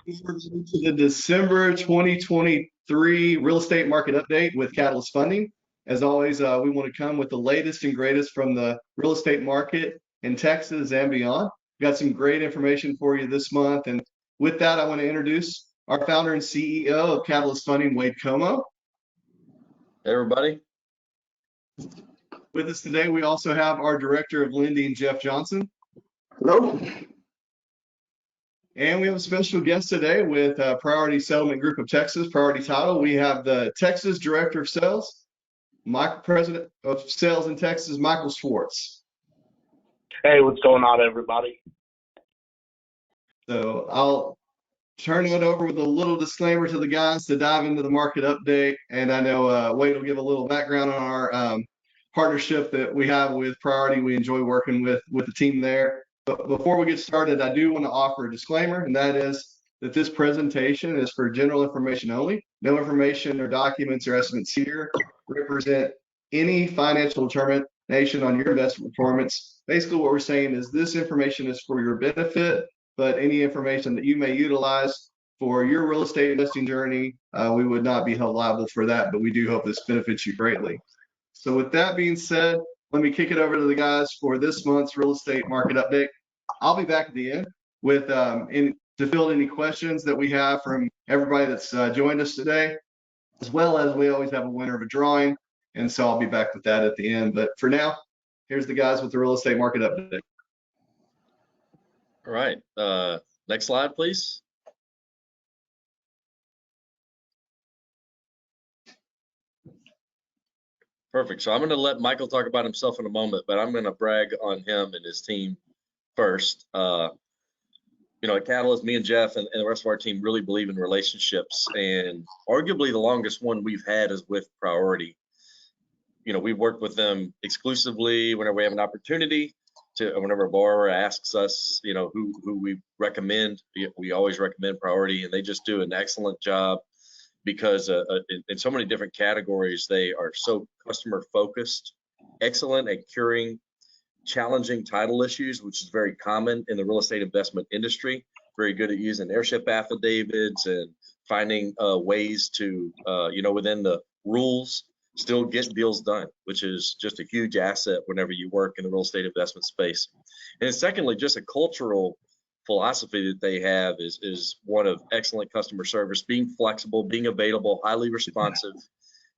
To the December 2023 real estate market update with Catalyst Funding. As always, we want to come with the latest and greatest from the real estate market in Texas and beyond. We've got some great information for you this month. And with that, I want to introduce our founder and CEO of Catalyst Funding, Wade Comeaux. Hey, everybody. With us today, we also have our Director of Lending, Jeff Johnson. Hello. And we have a special guest today with Priority Settlement Group of Texas, Priority Title. We have the Texas Director of Sales, President of Sales in Texas, Michael Schwartz. Hey, what's going on, everybody? So I'll turn it over with a little disclaimer to the guys to dive into the market update. And I know Wade will give a little background on our partnership that we have with Priority. We enjoy working with the team there. But before we get started, I do want to offer a disclaimer, and that is that this presentation is for general information only. No information or documents or estimates here represent any financial determination on your investment performance. Basically, what we're saying is this information is for your benefit, but any information that you may utilize for your real estate investing journey, we would not be held liable for that, but we do hope this benefits you greatly. So with that being said, let me kick it over to the guys for this month's real estate market update. I'll be back at the end with to field any questions that we have from everybody that's joined us today, as well as we always have a winner of a drawing. And so I'll be back with that at the end. But for now, here's the guys with the real estate market update. All right. Next slide, please. Perfect. So I'm going to let Michael talk about himself in a moment, but I'm going to brag on him and his team first. At Catalyst, me and Jeff and the rest of our team really believe in relationships, and arguably the longest one we've had is with Priority. We work with them exclusively whenever we have an opportunity to, whenever a borrower asks us, who we recommend, we always recommend Priority, and they just do an excellent job because in so many different categories, they are so customer focused, excellent at curing challenging title issues, which is very common in the real estate investment industry, very good at using airship affidavits and finding ways to, within the rules, still get deals done, which is just a huge asset whenever you work in the real estate investment space. And secondly, just a cultural philosophy that they have is one of excellent customer service, being flexible, being available, highly responsive,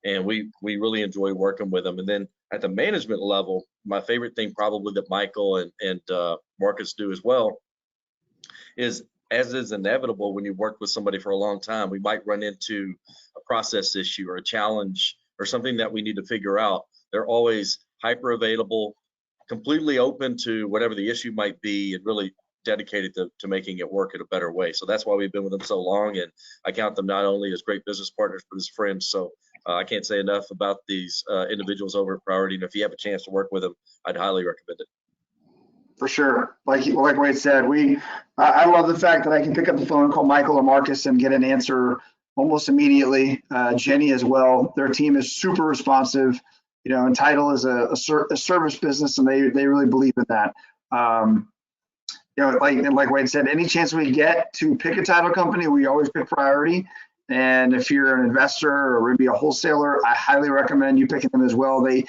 and we really enjoy working with them. And then at the management level, my favorite thing probably that Michael and Marcus do as well is, as is inevitable when you work with somebody for a long time, we might run into a process issue or a challenge or something that we need to figure out. They're always hyper available, completely open to whatever the issue might be, and really dedicated to making it work in a better way. So that's why we've been with them so long, and I count them not only as great business partners, but as friends. So I can't say enough about these individuals over at Priority, and if you have a chance to work with them, I'd highly recommend it. For sure. Like Wade said, I love the fact that I can pick up the phone and call Michael or Marcus and get an answer almost immediately. Jenny as well. Their team is super responsive. And title is a service business, and they really believe in that. Like Wade said, any chance we get to pick a title company, we always pick Priority. And if you're an investor or maybe a wholesaler, I highly recommend you picking them as well. They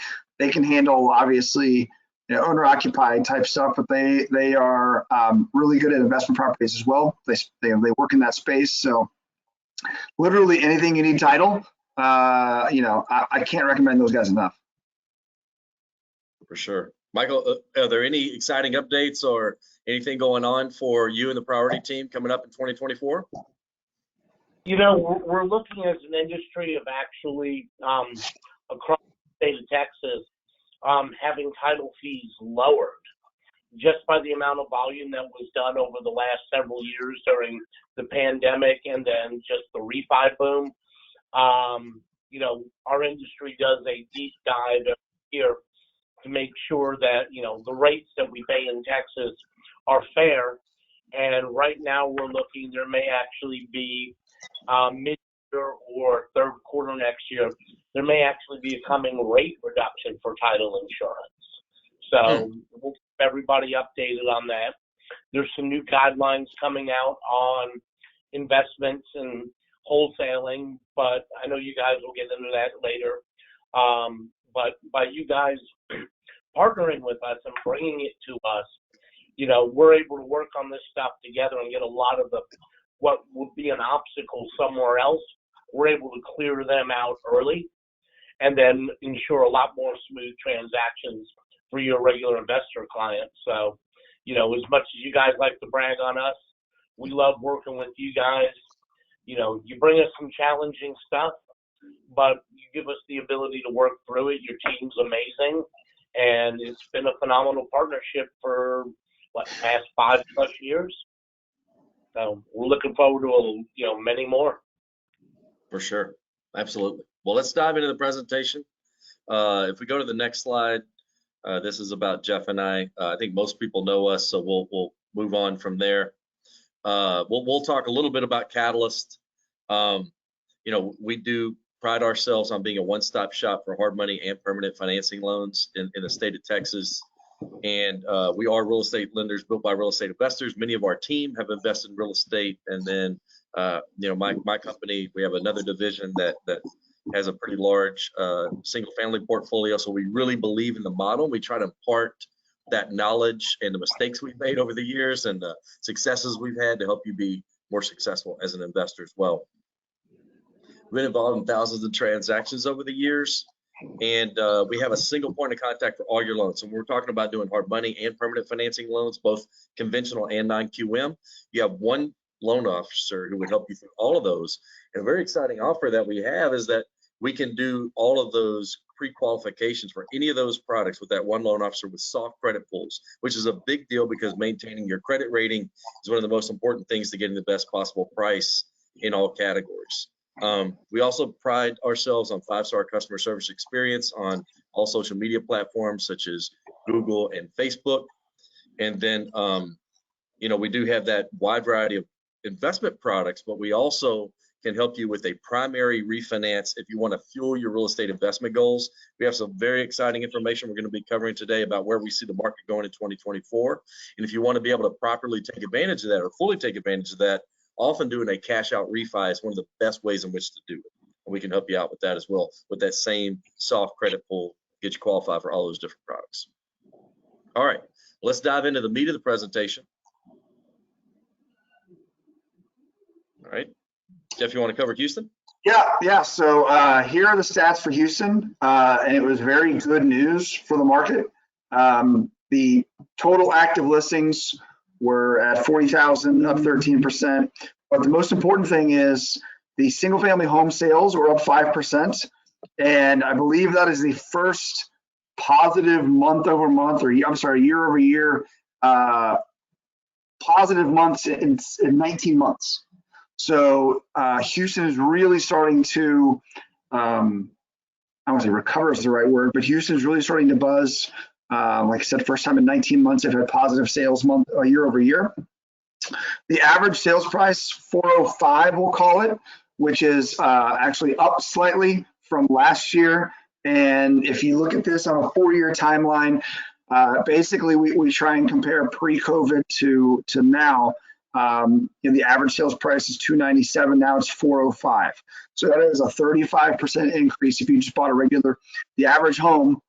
can handle, obviously, owner-occupied type stuff, but they are really good at investment properties as well. They work in that space. So literally anything you need title, I can't recommend those guys enough. For sure. Michael, are there any exciting updates or anything going on for you and the Priority team coming up in 2024? We're looking as an industry of actually across the state of Texas having title fees lowered just by the amount of volume that was done over the last several years during the pandemic and then just the refi boom. Our industry does a deep dive here to make sure that, the rates that we pay in Texas are fair. And right now we're looking, there may actually be mid-year or third quarter next year, there may actually be a coming rate reduction for title insurance. So we'll keep everybody updated on that. There's some new guidelines coming out on investments and wholesaling, but I know you guys will get into that later. But by you guys partnering with us and bringing it to us, we're able to work on this stuff together and get a lot of what would be an obstacle somewhere else. We're able to clear them out early and then ensure a lot more smooth transactions for your regular investor clients. So, as much as you guys like to brag on us, we love working with you guys. You bring us some challenging stuff, but you give us the ability to work through it. Your team's amazing, and it's been a phenomenal partnership for past 5+ years. So we're looking forward to many more. For sure. Absolutely. Well, let's dive into the presentation. If we go to the next slide, this is about Jeff and I. I think most people know us, so we'll move on from there. We'll talk a little bit about Catalyst. We do pride ourselves on being a one-stop shop for hard money and permanent financing loans in the state of Texas. And we are real estate lenders built by real estate investors. Many of our team have invested in real estate. And then, my company, we have another division that has a pretty large single family portfolio. So we really believe in the model. We try to impart that knowledge and the mistakes we've made over the years and the successes we've had to help you be more successful as an investor as well. We've been involved in thousands of transactions over the years, and we have a single point of contact for all your loans. So we're talking about doing hard money and permanent financing loans, both conventional and non-QM. You have one loan officer who would help you through all of those. And a very exciting offer that we have is that we can do all of those pre-qualifications for any of those products with that one loan officer with soft credit pulls, which is a big deal because maintaining your credit rating is one of the most important things to getting the best possible price in all categories. We also pride ourselves on 5-star customer service experience on all social media platforms such as Google and Facebook. And then, we do have that wide variety of investment products, but we also can help you with a primary refinance if you want to fuel your real estate investment goals. We have some very exciting information we're going to be covering today about where we see the market going in 2024. And if you want to be able to properly take advantage of that or fully take advantage of that, often doing a cash out refi is one of the best ways in which to do it. And we can help you out with that as well, with that same soft credit pull, get you qualified for all those different products. All right, let's dive into the meat of the presentation. All right. Jeff, you want to cover Houston? Yeah. So here are the stats for Houston, and it was very good news for the market. The total active listings were at 40,000, up 13%. But the most important thing is the single-family home sales were up 5%, and I believe that is the first positive month-over-month, or I'm sorry, year-over-year positive months in 19 months. So Houston is really starting to, I won't say recover is the right word, but Houston is really starting to buzz. Like I said, first time in 19 months they've had positive sales month year over year. The average sales price, 405, we'll call it, which is actually up slightly from last year. And if you look at this on a 4-year timeline, basically we try and compare pre-COVID to now. The average sales price is 297. Now it's 405. So that is a 35% increase. If you just bought the average home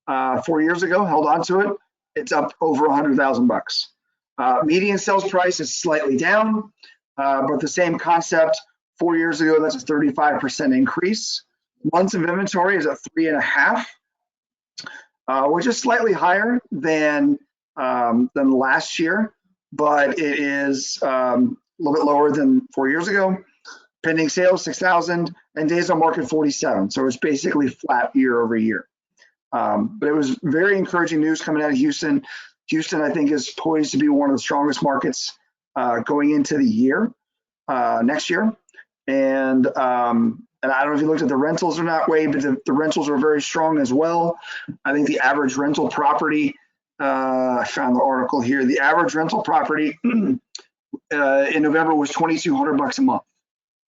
4 years ago, held on to it, it's up over $100,000. Median sales price is slightly down, but the same concept. 4 years ago, that's a 35% increase. Months of inventory is at 3.5, which is slightly higher than last year, but it is a little bit lower than 4 years ago. Pending sales, 6,000, and days on market, 47. So it's basically flat year over year. But it was very encouraging news coming out of Houston. Houston, I think, is poised to be one of the strongest markets going into the year, next year. And I don't know if you looked at the rentals or not, Wade, but the rentals are very strong as well. I think the average rental property, I found the article here. The average rental property in November was $2,200 a month.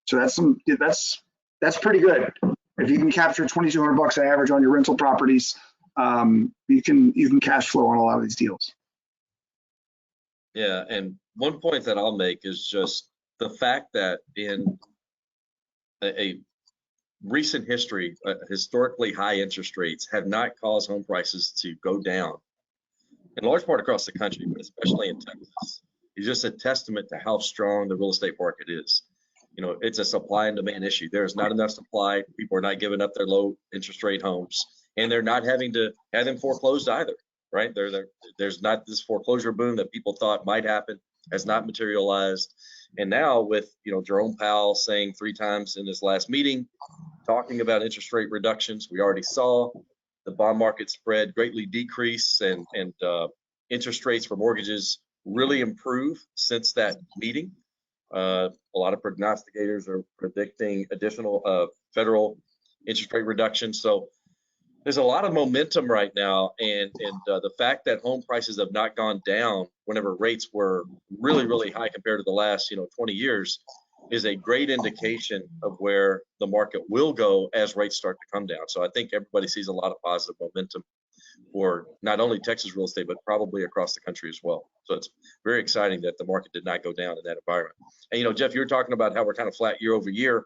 So that's pretty good. If you can capture $2,200 on average on your rental properties, you can cash flow on a lot of these deals. Yeah, and one point that I'll make is just the fact that in a recent history, historically high interest rates have not caused home prices to go down, in large part across the country, but especially in Texas, is just a testament to how strong the real estate market is. You know, it's a supply and demand issue. There's not enough supply. People are not giving up their low interest rate homes, and they're not having to have them foreclosed either, right? There's not this foreclosure boom that people thought might happen, has not materialized. And now with, you know, Jerome Powell saying 3 times in his last meeting, talking about interest rate reductions, we already saw the bond market spread greatly decrease, and interest rates for mortgages really improve since that meeting. A lot of prognosticators are predicting additional federal interest rate reductions. So there's a lot of momentum right now, and the fact that home prices have not gone down whenever rates were really, really high compared to the last 20 years is a great indication of where the market will go as rates start to come down. So I think everybody sees a lot of positive momentum for not only Texas real estate, but probably across the country as well. So it's very exciting that the market did not go down in that environment. And, Jeff, you were talking about how we're kind of flat year over year.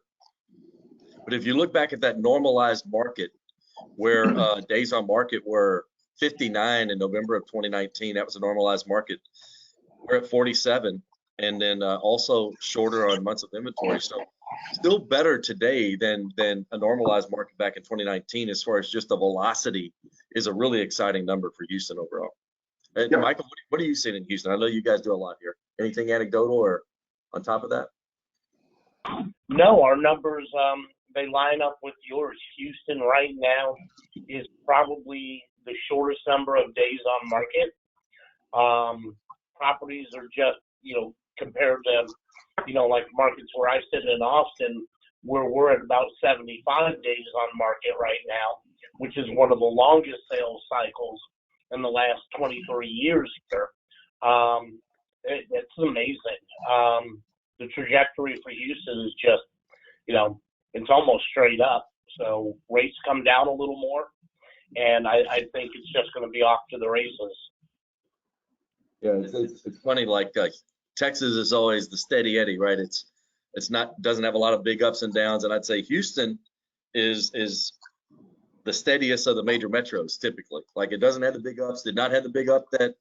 But if you look back at that normalized market where days on market were 59 in November of 2019, that was a normalized market. We're at 47, and then also shorter on months of inventory. So still better today than a normalized market back in 2019 as far as just the velocity is a really exciting number for Houston overall. And Yeah. Michael, what are you seeing in Houston? I know you guys do a lot here. Anything anecdotal or on top of that? No, our numbers, they line up with yours. Houston right now is probably the shortest number of days on market. Properties are just, compared to, like markets where I sit in Austin, where we're at about 75 days on market right now, which is one of the longest sales cycles in the last 23 years here. It's amazing. The trajectory for Houston is just, it's almost straight up. So rates come down a little more, and I think it's just going to be off to the races. Yeah, it's funny. Like Texas is always the steady Eddie, right? It's not, doesn't have a lot of big ups and downs, and I'd say Houston is the steadiest of the major metros typically. Like it doesn't have the big ups, did not have the big up that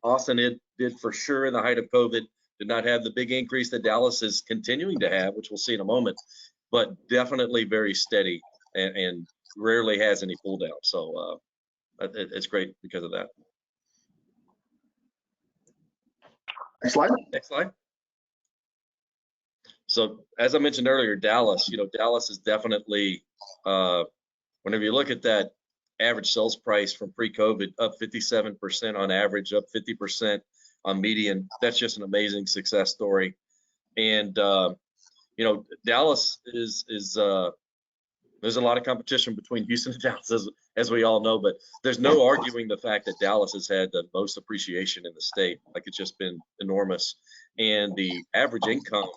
Austin did for sure in the height of COVID. Did not have the big increase that Dallas is continuing to have, which we'll see in a moment, but definitely very steady and rarely has any pull down. So it's great because of that. Next slide. Next slide. So as I mentioned earlier, Dallas, Dallas is definitely, whenever you look at that average sales price from pre-COVID, up 57% on average, up 50% on median. That's just an amazing success story. And Dallas is there's a lot of competition between Houston and Dallas, as we all know, but there's no arguing the fact that Dallas has had the most appreciation in the state. Like it's just been enormous. And the average income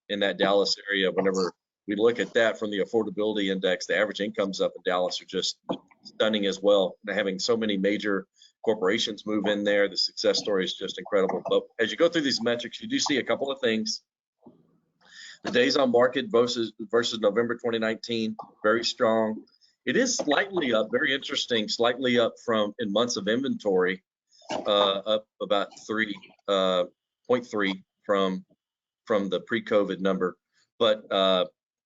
in that Dallas area, whenever we look at that from the affordability index, the average incomes up in Dallas are just stunning as well. Having so many major corporations move in there, the success story is just incredible. But as you go through these metrics, you do see a couple of things. The days on market versus November 2019, very strong. It is slightly up, very interesting, slightly up from in months of inventory, up about 3.3 from the pre-COVID number, but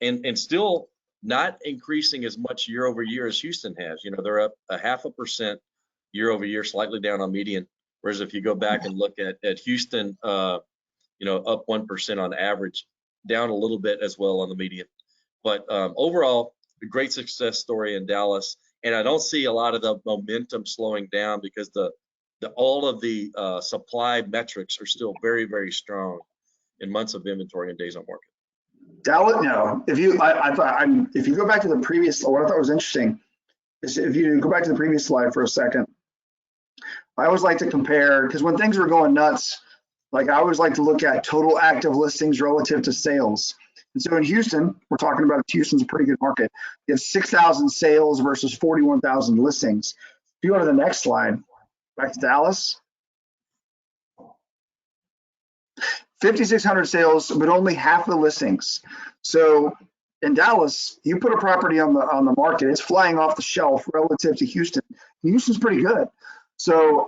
and still not increasing as much year over year as Houston has. They're up 0.5% year over year, slightly down on median. Whereas if you go back and look at Houston, up 1% on average, down a little bit as well on the median. But overall, a great success story in Dallas. And I don't see a lot of the momentum slowing down because all of the supply metrics are still very, very strong in months of inventory and days on market. Dallas, no. If you go back to the previous, what I thought was interesting is if you go back to the previous slide for a second, I always like to compare, because when things were going nuts, like I always like to look at total active listings relative to sales. And so in Houston, we're talking about Houston's a pretty good market. You have 6,000 sales versus 41,000 listings. If you go to the next slide, back to Dallas, 5,600 sales, but only half the listings. So in Dallas, you put a property on the market, it's flying off the shelf relative to Houston. Houston's pretty good. So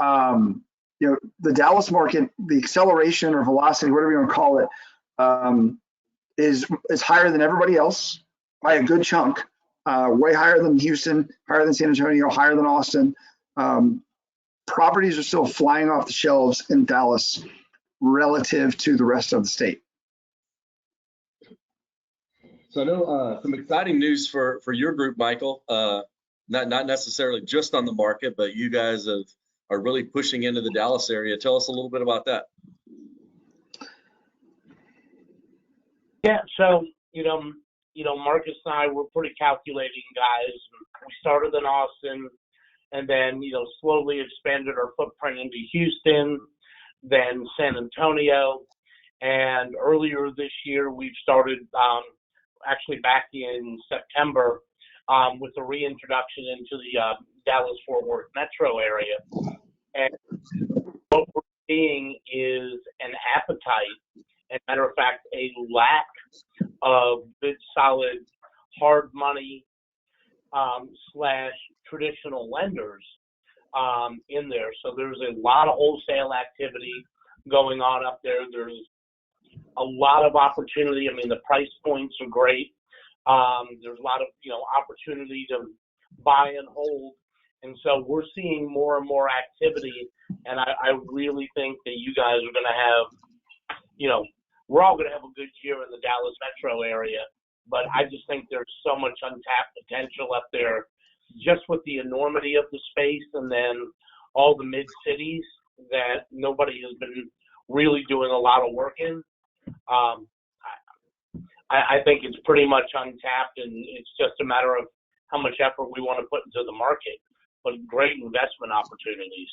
the Dallas market, the acceleration or velocity, whatever you want to call it, is higher than everybody else by a good chunk. Way higher than Houston, higher than San Antonio, higher than Austin. Properties are still flying off the shelves in Dallas relative to the rest of the state. So I know some exciting news for your group, Michael. Not necessarily just on the market, but you guys are really pushing into the Dallas area. Tell us a little bit about that. Yeah, so Marcus and I were pretty calculating guys. We started in Austin, and then slowly expanded our footprint into Houston, then San Antonio, and earlier this year we've started actually back in September with the reintroduction into the Dallas-Fort Worth metro area. And what we're seeing is an appetite, and matter of fact, a lack of good, solid, hard money / traditional lenders in there. So there's a lot of wholesale activity going on up there. There's a lot of opportunity. I mean, the price points are great. There's a lot of opportunity to buy and hold, and so we're seeing more and more activity. And I really think that you guys are going to have, we're all going to have a good year in the Dallas metro area. But I just think there's so much untapped potential up there, just with the enormity of the space, and then all the mid cities that nobody has been really doing a lot of work in. I think it's pretty much untapped, and it's just a matter of how much effort we want to put into the market. But great investment opportunities.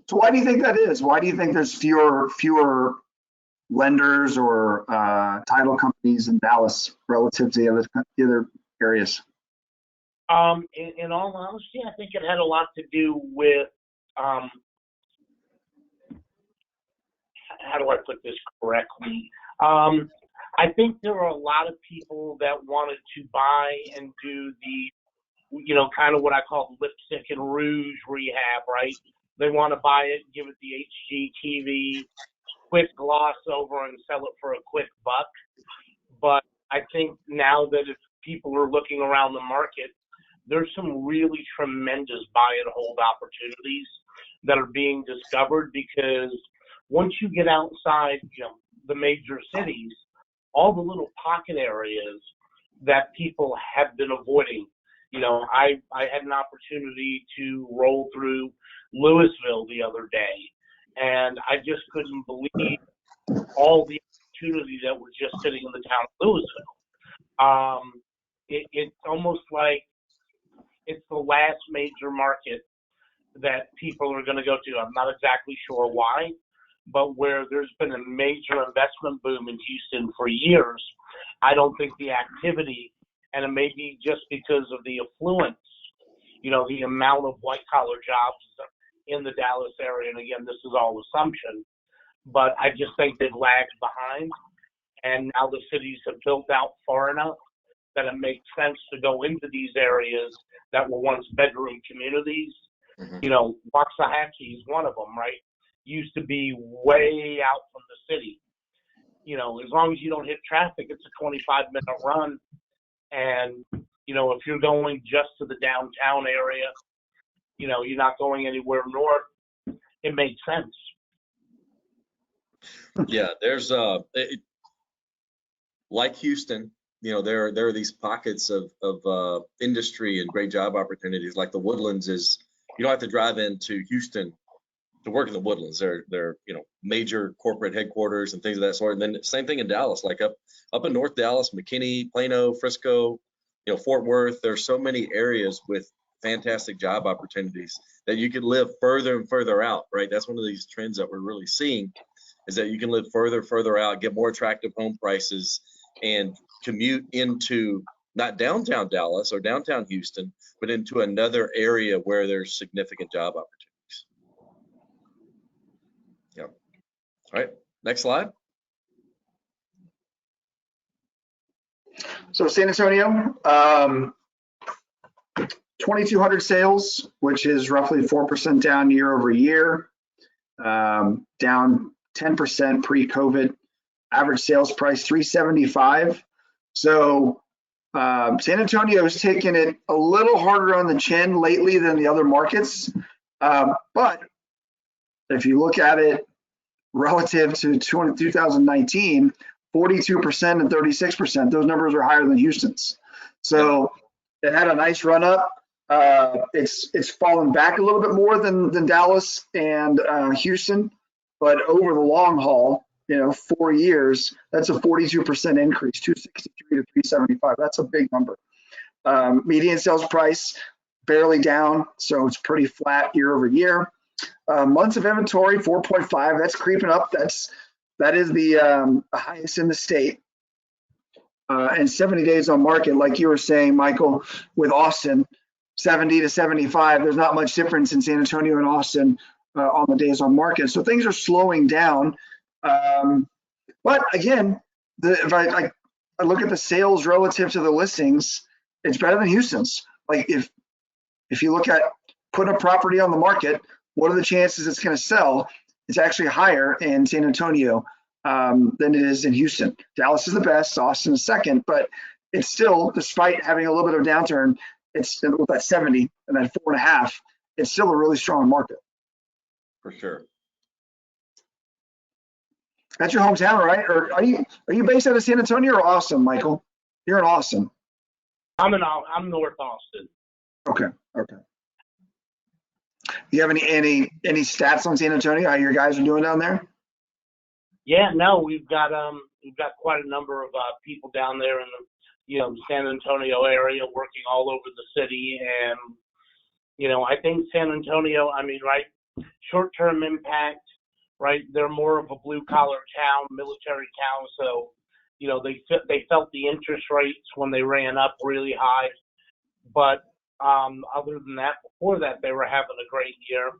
So why do you think that is? Why do you think there's fewer lenders or title companies in Dallas relative to the other areas? In all honesty, I think it had a lot to do with how do I put this correctly? I think there were a lot of people that wanted to buy and do the, kind of what I call lipstick and rouge rehab, right? They want to buy it, give it the HGTV, quick gloss over and sell it for a quick buck. But I think now that if people are looking around the market, there's some really tremendous buy and hold opportunities that are being discovered, because once you get outside, the major cities, all the little pocket areas that people have been avoiding. I had an opportunity to roll through Louisville the other day, and I just couldn't believe all the opportunity that was just sitting in the town of Louisville. It's almost like it's the last major market that people are going to go to. I'm not exactly sure why, but where there's been a major investment boom in Houston for years, I don't think the activity, and it may be just because of the affluence, the amount of white-collar jobs in the Dallas area, and again, this is all assumption, but I just think they've lagged behind, and now the cities have built out far enough that it makes sense to go into these areas that were once bedroom communities. Waxahachie is one of them, right? Used to be way out from the city. As long as you don't hit traffic, it's a 25-minute run. And, if you're going just to the downtown area, you're not going anywhere north, it makes sense. Yeah, there's like Houston, there are these pockets of industry and great job opportunities. Like the Woodlands is, you don't have to drive into Houston to work in the Woodlands. They're major corporate headquarters and things of that sort. And then same thing in Dallas, like up in North Dallas, McKinney, Plano, Frisco, Fort Worth. There's so many areas with fantastic job opportunities that you could live further and further out, right? That's one of these trends that we're really seeing, is that you can live further out, get more attractive home prices, and commute into not downtown Dallas or downtown Houston, but into another area where there's significant job opportunities. Yeah. All right, next slide. So San Antonio, 2,200 sales, which is roughly 4% down year over year, down 10% pre-COVID. Average sales price 375. So San Antonio has taken it a little harder on the chin lately than the other markets, but if you look at it relative to 2019, 42% and 36%, those numbers are higher than Houston's. So it had a nice run up. It's fallen back a little bit more than Dallas and Houston, but over the long haul, 4 years, that's a 42% increase, 263 to 375. That's a big number. Median sales price barely down, so it's pretty flat year over year. Months of inventory 4.5. That's creeping up. That is the highest in the state. And 70 days on market, like you were saying, Michael, with Austin, 70 to 75. There's not much difference in San Antonio and Austin on the days on market. So things are slowing down. But again, if I look at the sales relative to the listings, it's better than Houston's. Like if you look at putting a property on the market, what are the chances it's going to sell? It's actually higher in San Antonio than it is in Houston. Dallas is the best, Austin is second, but it's still, despite having a little bit of downturn, it's with that 70 and that 4.5, it's still a really strong market. For sure. That's your hometown, right? Or are you based out of San Antonio or Austin, Michael? You're in Austin. I'm North Austin. Okay. Do you have any stats on San Antonio? How your guys are doing down there? Yeah, no, we've got quite a number of people down there in the San Antonio area working all over the city, and I think San Antonio, right, short-term impact, right? They're more of a blue-collar town, military town, so they felt the interest rates when they ran up really high, but other than that, before that, they were having a great year,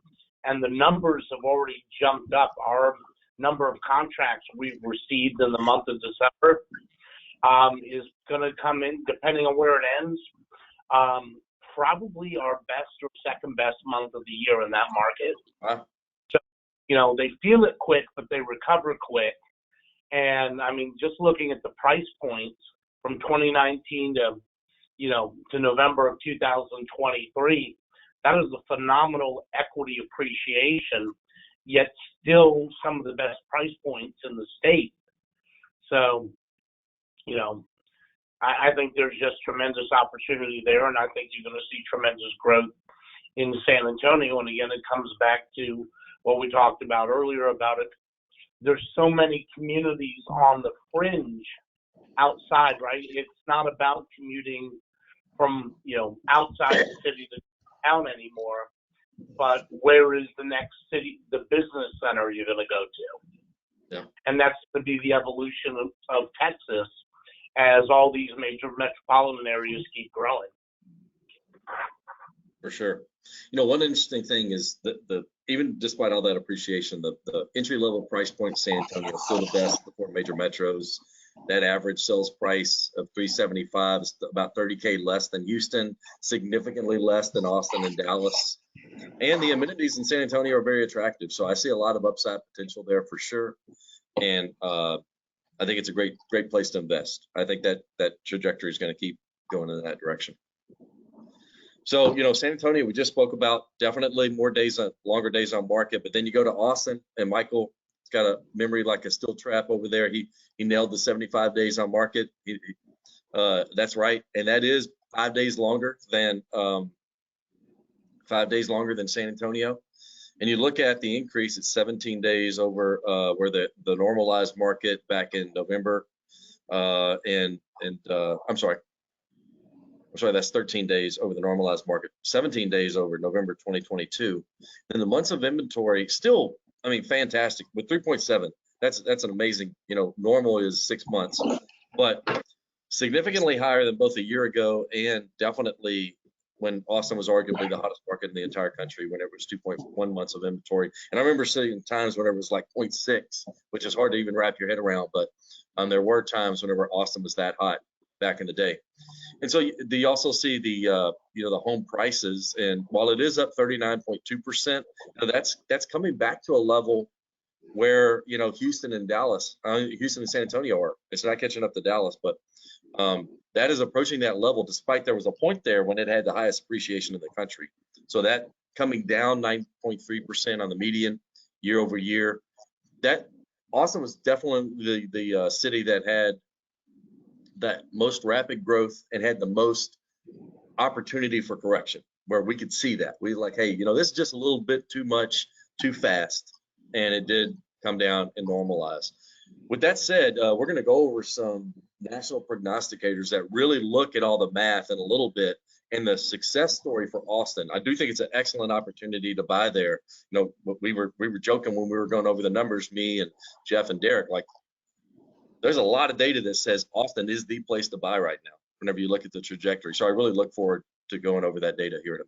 and the numbers have already jumped up. Our number of contracts we've received in the month of December is going to come in, depending on where it ends, probably our best or second best month of the year in that market. Wow. So, they feel it quick, but they recover quick. And just looking at the price points from 2019 to November of 2023, that is a phenomenal equity appreciation, yet still some of the best price points in the state. So, I think there's just tremendous opportunity there, and I think you're going to see tremendous growth in San Antonio. And again, it comes back to what we talked about earlier about it. There's so many communities on the fringe outside, right? It's not about commuting from, outside the city to town anymore, but where is the next city, the business center you're going to go to? Yeah. And that's going to be the evolution of Texas as all these major metropolitan areas keep growing. For sure. One interesting thing is the even despite all that appreciation, the entry level price point in San Antonio is still the best of the 4 major metros. That average sales price of $375 is about $30K less than Houston, significantly less than Austin and Dallas. And the amenities in San Antonio are very attractive. So I see a lot of upside potential there for sure. And I think it's a great place to invest. I think that trajectory is going to keep going in that direction. So, San Antonio, we just spoke about, definitely longer days on market, but then you go to Austin, and Michael's got a memory like a steel trap over there. He nailed the 75 days on market. That's right. And that is 5 days longer than 5 days longer than San Antonio. And you look at the increase, it's 17 days over where the normalized market back in November. I'm sorry, that's 13 days over the normalized market, 17 days over November 2022. And the months of inventory still, fantastic with 3.7. That's an amazing, normal is 6 months, but significantly higher than both a year ago and definitely when Austin was arguably the hottest market in the entire country, when it was 2.1 months of inventory. And I remember seeing times whenever it was like 0.6, which is hard to even wrap your head around, but there were times whenever Austin was that hot. back in the day. And so you also see the the home prices, and while it is up 39.2%, that's coming back to a level where Houston and San Antonio are. It's not catching up to Dallas, but that is approaching that level, despite there was a point there when it had the highest appreciation in the country. So that coming down 9.3% on the median year over year. That Austin was definitely the city that had that most rapid growth and had the most opportunity for correction, where we could see that. We like, hey, this is just a little bit too much, too fast, and it did come down and normalize. With that said, we're going to go over some national prognosticators that really look at all the math in a little bit and the success story for Austin. I do think it's an excellent opportunity to buy there. We were joking when we were going over the numbers, me and Jeff and Derek, like there's a lot of data that says Austin is the place to buy right now whenever you look at the trajectory. So I really look forward to going over that data here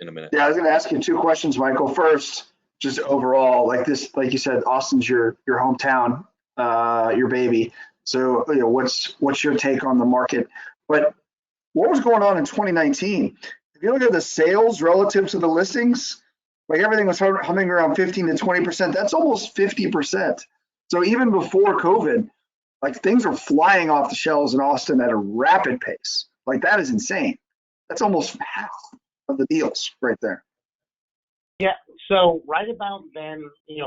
in a minute. Yeah, I was going to ask you two questions, Michael. First, just overall, like you said, Austin's your hometown, your baby. So what's your take on the market? But what was going on in 2019? If you look at the sales relative to the listings, like everything was humming around 15 to 20%. That's almost 50%. So even before COVID, like things are flying off the shelves in Austin at a rapid pace. Like that is insane. That's almost half of the deals right there. Yeah. So right about then,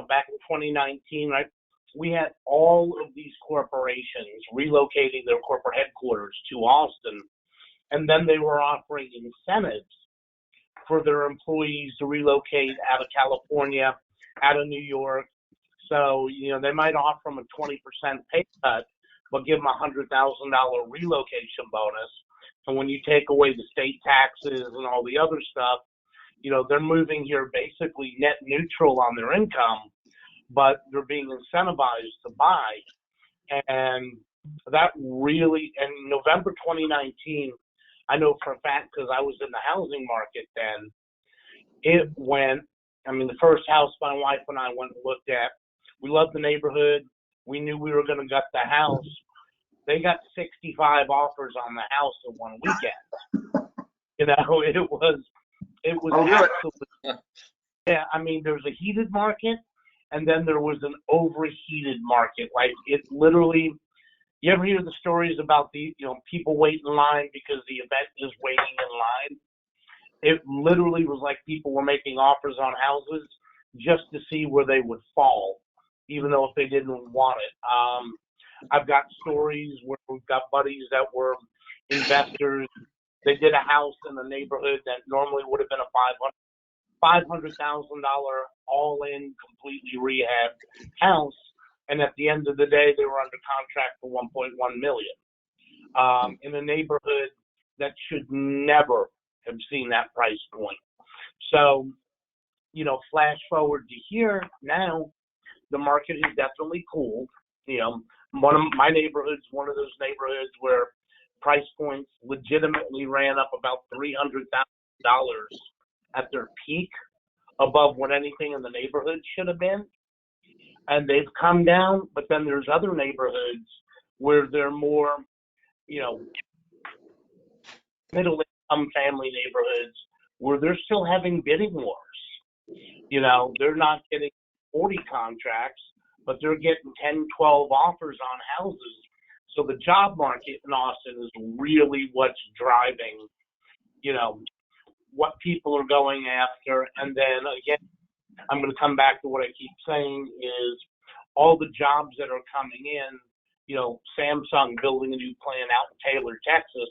back in 2019, right, we had all of these corporations relocating their corporate headquarters to Austin, and then they were offering incentives for their employees to relocate out of California, out of New York. So, they might offer them a 20% pay cut, but give them a $100,000 relocation bonus. And when you take away the state taxes and all the other stuff, they're moving here basically net neutral on their income, but they're being incentivized to buy. And that really, in November 2019, I know for a fact because I was in the housing market then, it went, the first house my wife and I went and looked at, we loved the neighborhood. We knew we were going to gut the house. They got 65 offers on the house in one weekend. It was absolutely, yeah, there's a heated market, and then there was an overheated market. Like it literally, you ever hear the stories about the, people wait in line because the event is waiting in line? It literally was like people were making offers on houses just to see where they would fall, even though if they didn't want it. I've got stories where we've got buddies that were investors. They did a house in a neighborhood that normally would have been a $500,000 all-in, completely rehabbed house, and at the end of the day, they were under contract for $1.1 million in a neighborhood that should never have seen that price point. So, flash forward to here now, the market has definitely cooled. One of my neighborhoods, one of those neighborhoods where price points legitimately ran up about $300,000 at their peak above what anything in the neighborhood should have been. And they've come down, but then there's other neighborhoods where they're more, middle income family neighborhoods where they're still having bidding wars. They're not getting 40 contracts, but they're getting 10, 12 offers on houses. So the job market in Austin is really what's driving, what people are going after. And then again, I'm going to come back to what I keep saying is all the jobs that are coming in, Samsung building a new plant out in Taylor, Texas.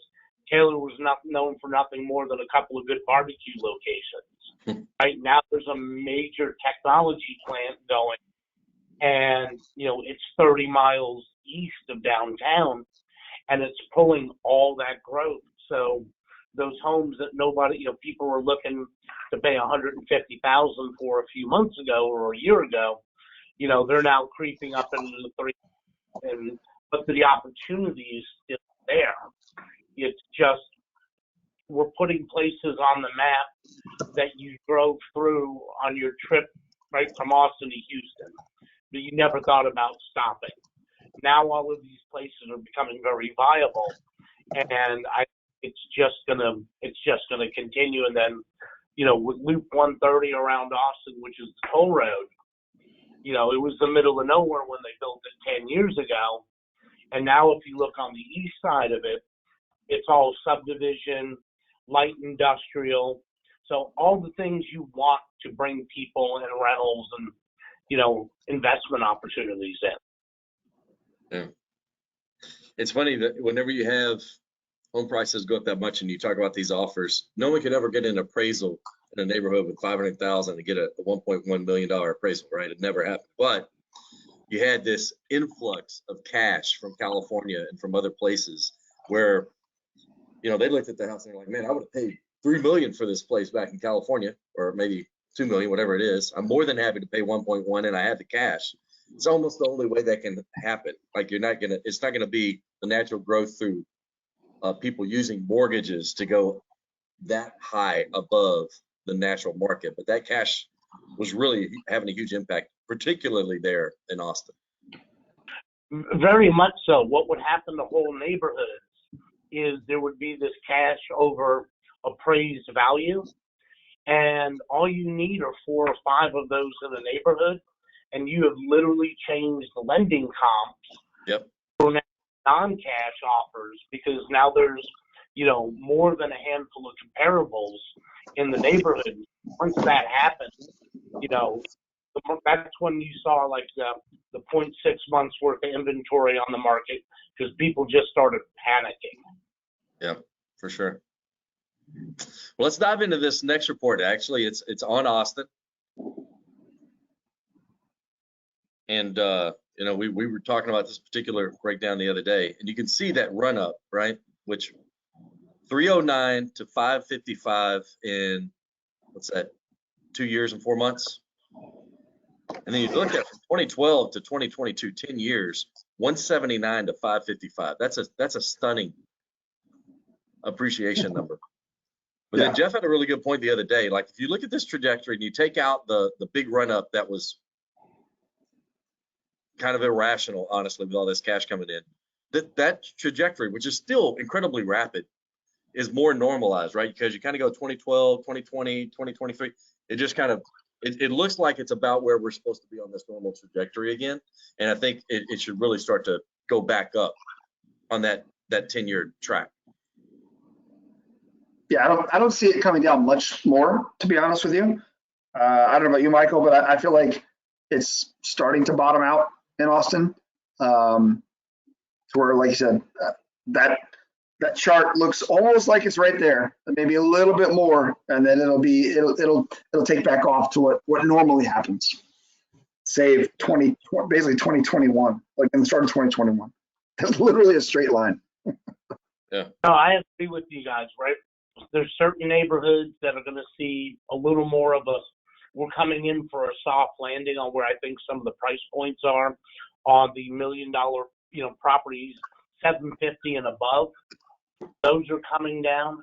Taylor was not known for nothing more than a couple of good barbecue locations. Right now there's a major technology plant going, and it's 30 miles east of downtown, and it's pulling all that growth. So those homes that nobody, people were looking to pay $150,000 for a few months ago or a year ago, they're now creeping up into the three. But the opportunity is still there. It's just we're putting places on the map that you drove through on your trip right from Austin to Houston, but you never thought about stopping. Now all of these places are becoming very viable, and it's just gonna continue. And then, with Loop 130 around Austin, which is the toll road, it was the middle of nowhere when they built it 10 years ago. And now if you look on the east side of it, it's all subdivision, light industrial. So all the things you want to bring people and rentals and, investment opportunities in. Yeah. It's funny that whenever you have home prices go up that much and you talk about these offers, no one could ever get an appraisal in a neighborhood with 500,000 to get a $1.1 million appraisal, right? It never happened. But you had this influx of cash from California and from other places where, they looked at the house and they're like, man, I would have paid $3 million for this place back in California, or maybe $2 million, whatever it is. I'm more than happy to pay 1.1 and I have the cash. It's almost the only way that can happen. Like it's not gonna be the natural growth through people using mortgages to go that high above the natural market. But that cash was really having a huge impact, particularly there in Austin. Very much so. What would happen to whole neighborhoods is there would be this cash over appraised value, and all you need are 4 or 5 of those in the neighborhood, and you have literally changed the lending comps. Yep. For non-cash offers, because now there's more than a handful of comparables in the neighborhood. Once that happens, that's when you saw like the 0.6 months worth of inventory on the market, because people just started panicking. Yeah, for sure. Well, let's dive into this next report. Actually, it's on Austin, and we were talking about this particular breakdown the other day, and you can see that run up, right? Which 309 to 555 in what's that? 2 years and 4 months. And then you look at from 2012 to 2022, 10 years, 179 to 555. That's a stunning appreciation number. But then Jeff had a really good point the other day. Like if you look at this trajectory and you take out the big run up that was kind of irrational, honestly, with all this cash coming in, that trajectory, which is still incredibly rapid, is more normalized, right? Because you kind of go 2012, 2020, 2023. It just kind of, it looks like it's about where we're supposed to be on this normal trajectory again. And I think it should really start to go back up on that 10-year track. Yeah, I don't see it coming down much more, to be honest with you. I don't know about you, Michael, but I feel like it's starting to bottom out in Austin. To where, like you said, that chart looks almost like it's right there, maybe a little bit more, and then it'll take back off to what normally happens. Save basically 2021, like in the start of 2021. It's literally a straight line. Yeah. No, I agree with you guys, right? There's certain neighborhoods that are going to see a little more of we're coming in for a soft landing on where I think some of the price points are on the $1 million, properties, 750 and above. Those are coming down.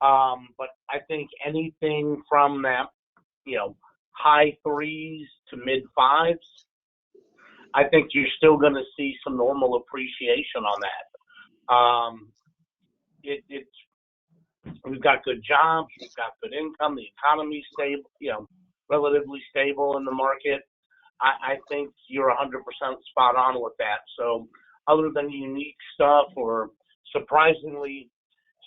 But I think anything from that, high 3s to mid 5s, I think you're still going to see some normal appreciation on that. We've got good jobs, we've got good income, the economy's stable, relatively stable in the market. I think you're 100% spot on with that. So other than unique stuff or surprisingly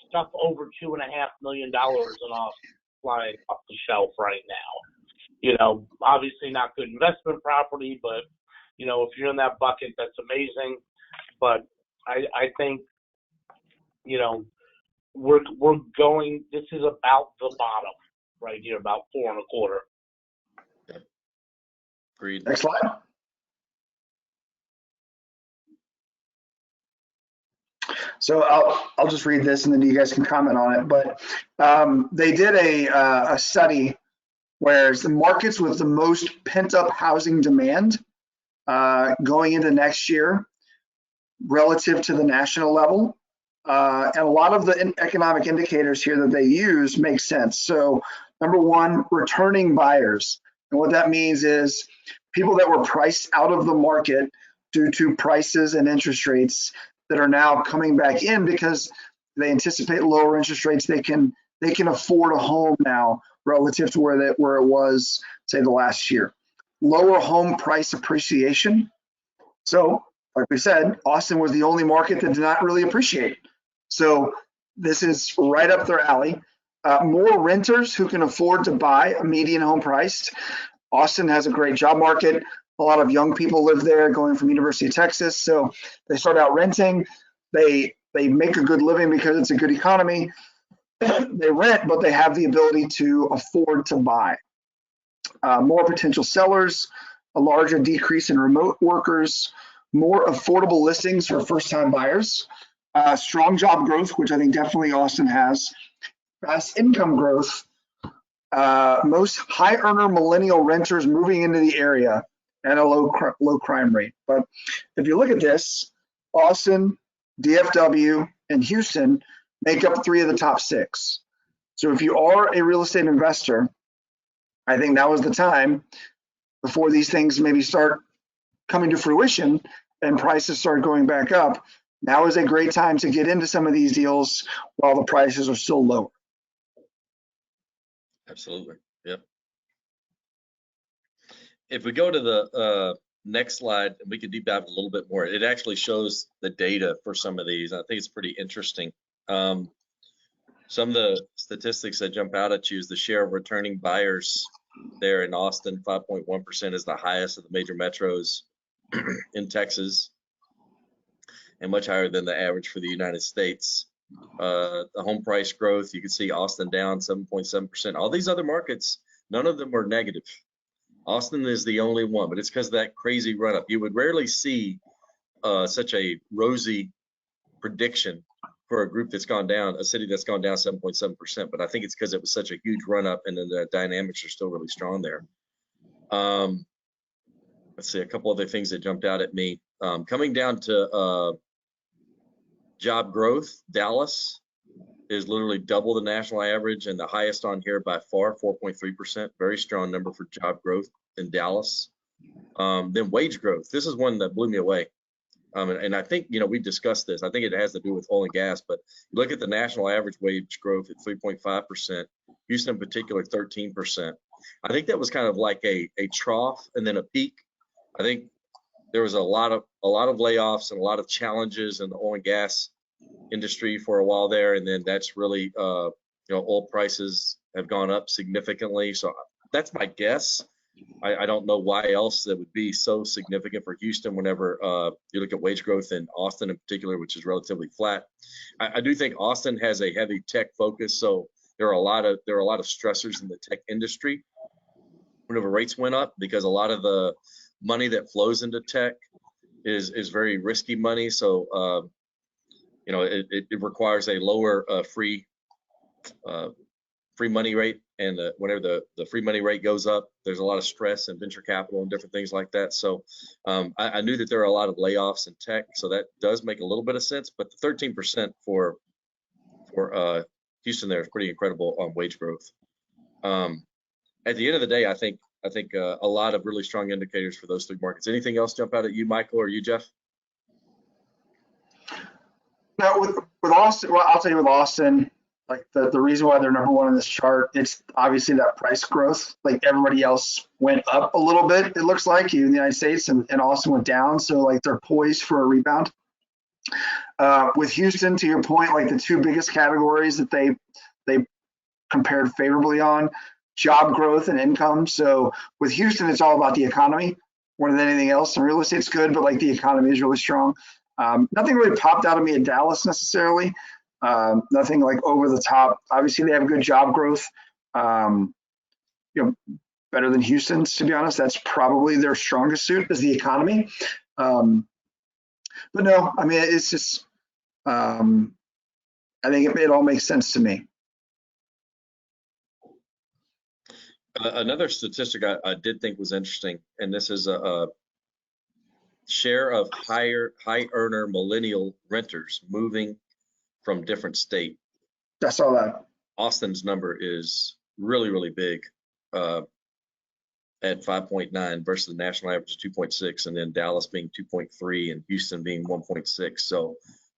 stuff over $2.5 million and off flying off the shelf right now, obviously not good investment property, but if you're in that bucket, that's amazing. But I think, we're going, this is about the bottom right here, about 4.25. Yeah. Agreed. Next slide. So I'll just read this and then you guys can comment on it. But they did a study where it's the markets with the most pent up housing demand going into next year relative to the national level. And a lot of the economic indicators here that they use make sense. So number one, returning buyers. And what that means is people that were priced out of the market due to prices and interest rates that are now coming back in because They anticipate lower interest rates. They can afford a home now relative to where it was, say, the last year. Lower home price appreciation. So, like we said, Austin was the only market that did not really appreciate. So this is right up their alley. More renters who can afford to buy a median home priced. Austin has a great job market. A lot of young people live there going from University of Texas. So they start out renting. They make a good living because it's a good economy. They rent, but they have the ability to afford to buy. More potential sellers, a larger decrease in remote workers, more affordable listings for first-time buyers, strong job growth, which I think definitely Austin has, fast income growth, most high earner millennial renters moving into the area, and a low crime rate. But if you look at this, Austin, DFW, and Houston make up 3 of the top 6. So if you are a real estate investor, I think now is the time before these things maybe start coming to fruition and prices start going back up. Now is a great time to get into some of these deals while the prices are still low. Absolutely. Yep. If we go to the next slide, we can deep dive a little bit more. It actually shows the data for some of these. I think it's pretty interesting. Some of the statistics that jump out at you is the share of returning buyers there in Austin. 5.1% is the highest of the major metros in Texas, and much higher than the average for the United States. The home price growth, you can see Austin down 7.7%. All these other markets, none of them are negative. Austin is the only one, but it's because of that crazy run up. You would rarely see such a rosy prediction for a group that's gone down, a city that's gone down 7.7%. But I think it's because it was such a huge run up, and then the dynamics are still really strong there. Let's see, a couple other things that jumped out at me. Coming down to job growth, Dallas is literally double the national average and the highest on here by far, 4.3%. Very strong number for job growth in Dallas. Then wage growth. This is one that blew me away. And I think, we discussed this. I think it has to do with oil and gas, but look at the national average wage growth at 3.5%. Houston in particular, 13%. I think that was kind of like a trough and then a peak. I think there was a lot of layoffs and a lot of challenges in the oil and gas industry for a while there, and then that's really oil prices have gone up significantly. So that's my guess. I don't know why else that would be so significant for Houston whenever you look at wage growth in Austin in particular, which is relatively flat. I do think Austin has a heavy tech focus, so there are a lot of stressors in the tech industry whenever rates went up, because a lot of the money that flows into tech is very risky money. So it requires a lower free money rate, and whenever the free money rate goes up, there's a lot of stress in venture capital and different things like that. So I knew that there are a lot of layoffs in tech, so that does make a little bit of sense. But the 13% for Houston there is pretty incredible on wage growth. At the end of the day, I think a lot of really strong indicators for those 3 markets. Anything else jump out at you, Michael, or you, Jeff? Now with Austin, well, I'll tell you with Austin, like the reason why they're number 1 on this chart, it's obviously that price growth. Like everybody else went up a little bit, it looks like, in the United States, and Austin went down. So like they're poised for a rebound. With Houston, to your point, like the 2 biggest categories that they compared favorably on, job growth and income. So with Houston, it's all about the economy more than anything else. And real estate's good, but like the economy is really strong. Nothing really popped out of me in Dallas necessarily. Nothing like over the top. Obviously, they have good job growth. Better than Houston's, to be honest. That's probably their strongest suit is the economy. But no, I mean, it's just, I think it all makes sense to me. Another statistic I did think was interesting, and this is a share of high earner millennial renters moving from different state. I saw that. Austin's number is really, really big at 5.9 versus the national average of 2.6, and then Dallas being 2.3 and Houston being 1.6. So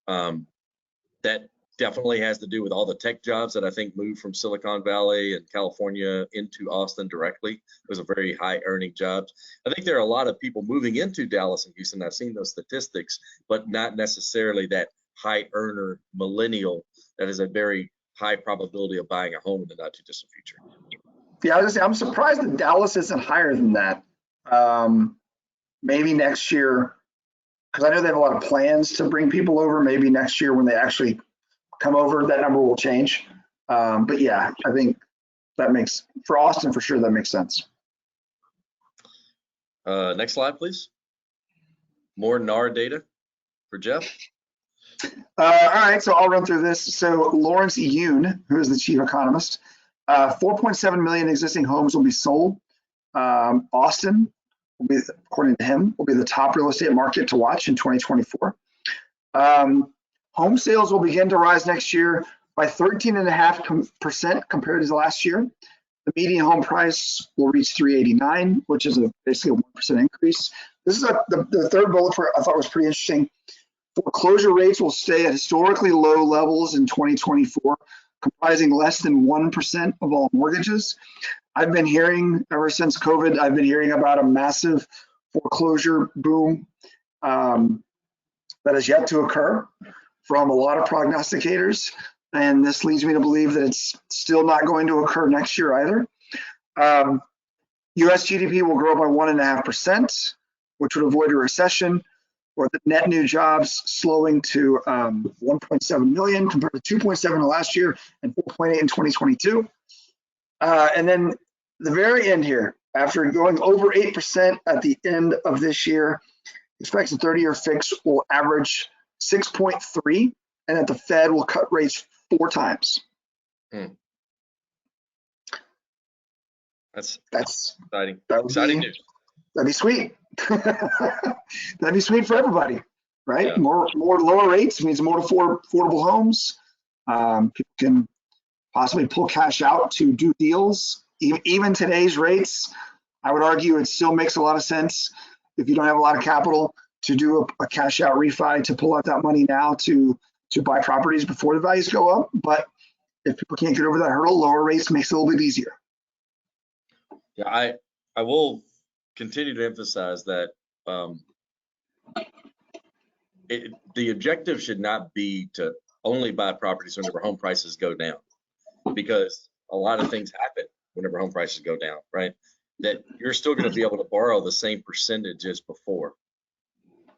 that definitely has to do with all the tech jobs that I think moved from Silicon Valley and California into Austin directly. Those are very high earning jobs. I think there are a lot of people moving into Dallas and Houston. I've seen those statistics, but not necessarily that high earner millennial that is a very high probability of buying a home in the not too distant future. Yeah, I was gonna say, I'm surprised that Dallas isn't higher than that. Maybe next year, because I know they have a lot of plans to bring people over. Maybe next year when they actually come over, that number will change. But yeah, I think that makes, for Austin for sure, that makes sense. Next slide, please. More NAR data for Jeff. All right, so I'll run through this. So Lawrence Yoon, who is the chief economist, 4.7 million existing homes will be sold. Austin will be, according to him, will be the top real estate market to watch in 2024. Home sales will begin to rise next year by 13.5% compared to last year. The median home price will reach $389,000, which is basically a 1% increase. This is the third bullet I thought was pretty interesting. Foreclosure rates will stay at historically low levels in 2024, comprising less than 1% of all mortgages. I've been hearing, ever since COVID, I've been hearing about a massive foreclosure boom that has yet to occur from a lot of prognosticators. And this leads me to believe that it's still not going to occur next year either. US GDP will grow by 1.5%, which would avoid a recession, or the net new jobs slowing to 1.7 million compared to 2.7 last year and 4.8 in 2022. And then the very end here, after going over 8% at the end of this year, expected 30-year fix will average 6.3, and that the Fed will cut rates 4 times. That's exciting. Exciting News. That'd be sweet. That'd be sweet for everybody, right? Yeah. More lower rates means more affordable homes. People can possibly pull cash out to do deals. Even today's rates, I would argue it still makes a lot of sense if you don't have a lot of capital to do a cash out refi, to pull out that money now to buy properties before the values go up. But if people can't get over that hurdle, lower rates makes it a little bit easier. Yeah, I will continue to emphasize that the objective should not be to only buy properties whenever home prices go down, because a lot of things happen whenever home prices go down, right? That you're still going to be able to borrow the same percentage as before.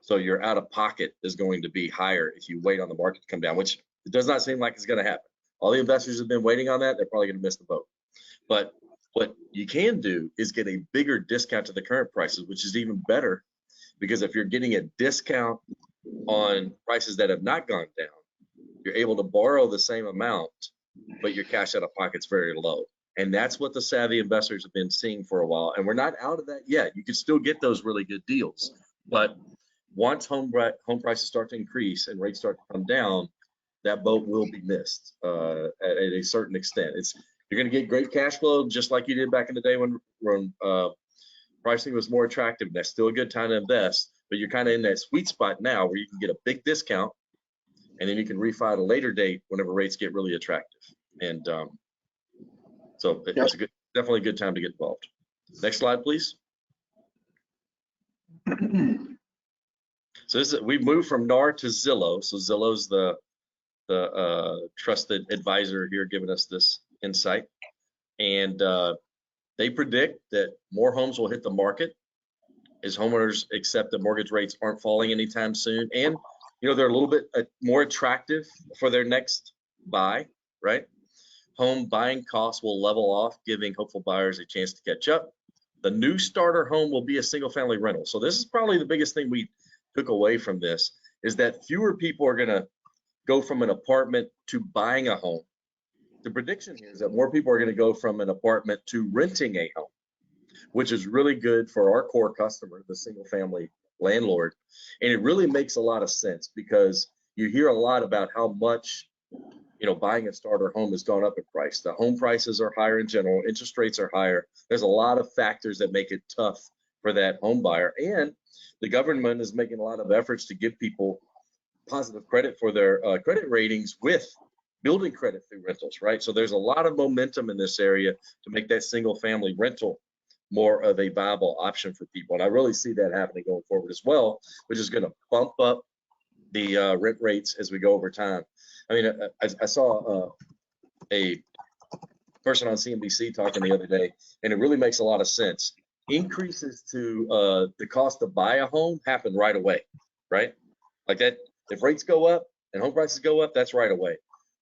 So your out of pocket is going to be higher if you wait on the market to come down, which it does not seem like it's going to happen. All the investors have been waiting on that. They're probably going to miss the boat. But what you can do is get a bigger discount to the current prices, which is even better, because if you're getting a discount on prices that have not gone down, you're able to borrow the same amount, but your cash out of pocket's very low. And that's what the savvy investors have been seeing for a while. And we're not out of that yet. You can still get those really good deals. But once home prices start to increase and rates start to come down, that boat will be missed at a certain extent. You're going to get great cash flow just like you did back in the day when pricing was more attractive. That's still a good time to invest, but you're kind of in that sweet spot now where you can get a big discount, and then you can refi at a later date whenever rates get really attractive. And so it's definitely a good time to get involved. Next slide, please. So we've moved from NAR to Zillow. So Zillow's the trusted advisor here giving us this insight. And they predict that more homes will hit the market as homeowners accept that mortgage rates aren't falling anytime soon. And, they're a little bit more attractive for their next buy, right? Home buying costs will level off, giving hopeful buyers a chance to catch up. The new starter home will be a single family rental. So this is probably the biggest thing we took away from this, is that fewer people are going to go from an apartment to buying a home. The prediction here is that more people are going to go from an apartment to renting a home, which is really good for our core customer, the single family landlord. And it really makes a lot of sense, because you hear a lot about how much buying a starter home has gone up in price. The home prices are higher in general, interest rates are higher. There's a lot of factors that make it tough for that home buyer. And the government is making a lot of efforts to give people positive credit for their credit ratings with building credit through rentals, right? So there's a lot of momentum in this area to make that single family rental more of a viable option for people. And I really see that happening going forward as well, which is going to bump up the rent rates as we go over time. I mean, I saw a person on CNBC talking the other day, and it really makes a lot of sense. Increases to the cost to buy a home happen right away, right? Like that, if rates go up and home prices go up, that's right away.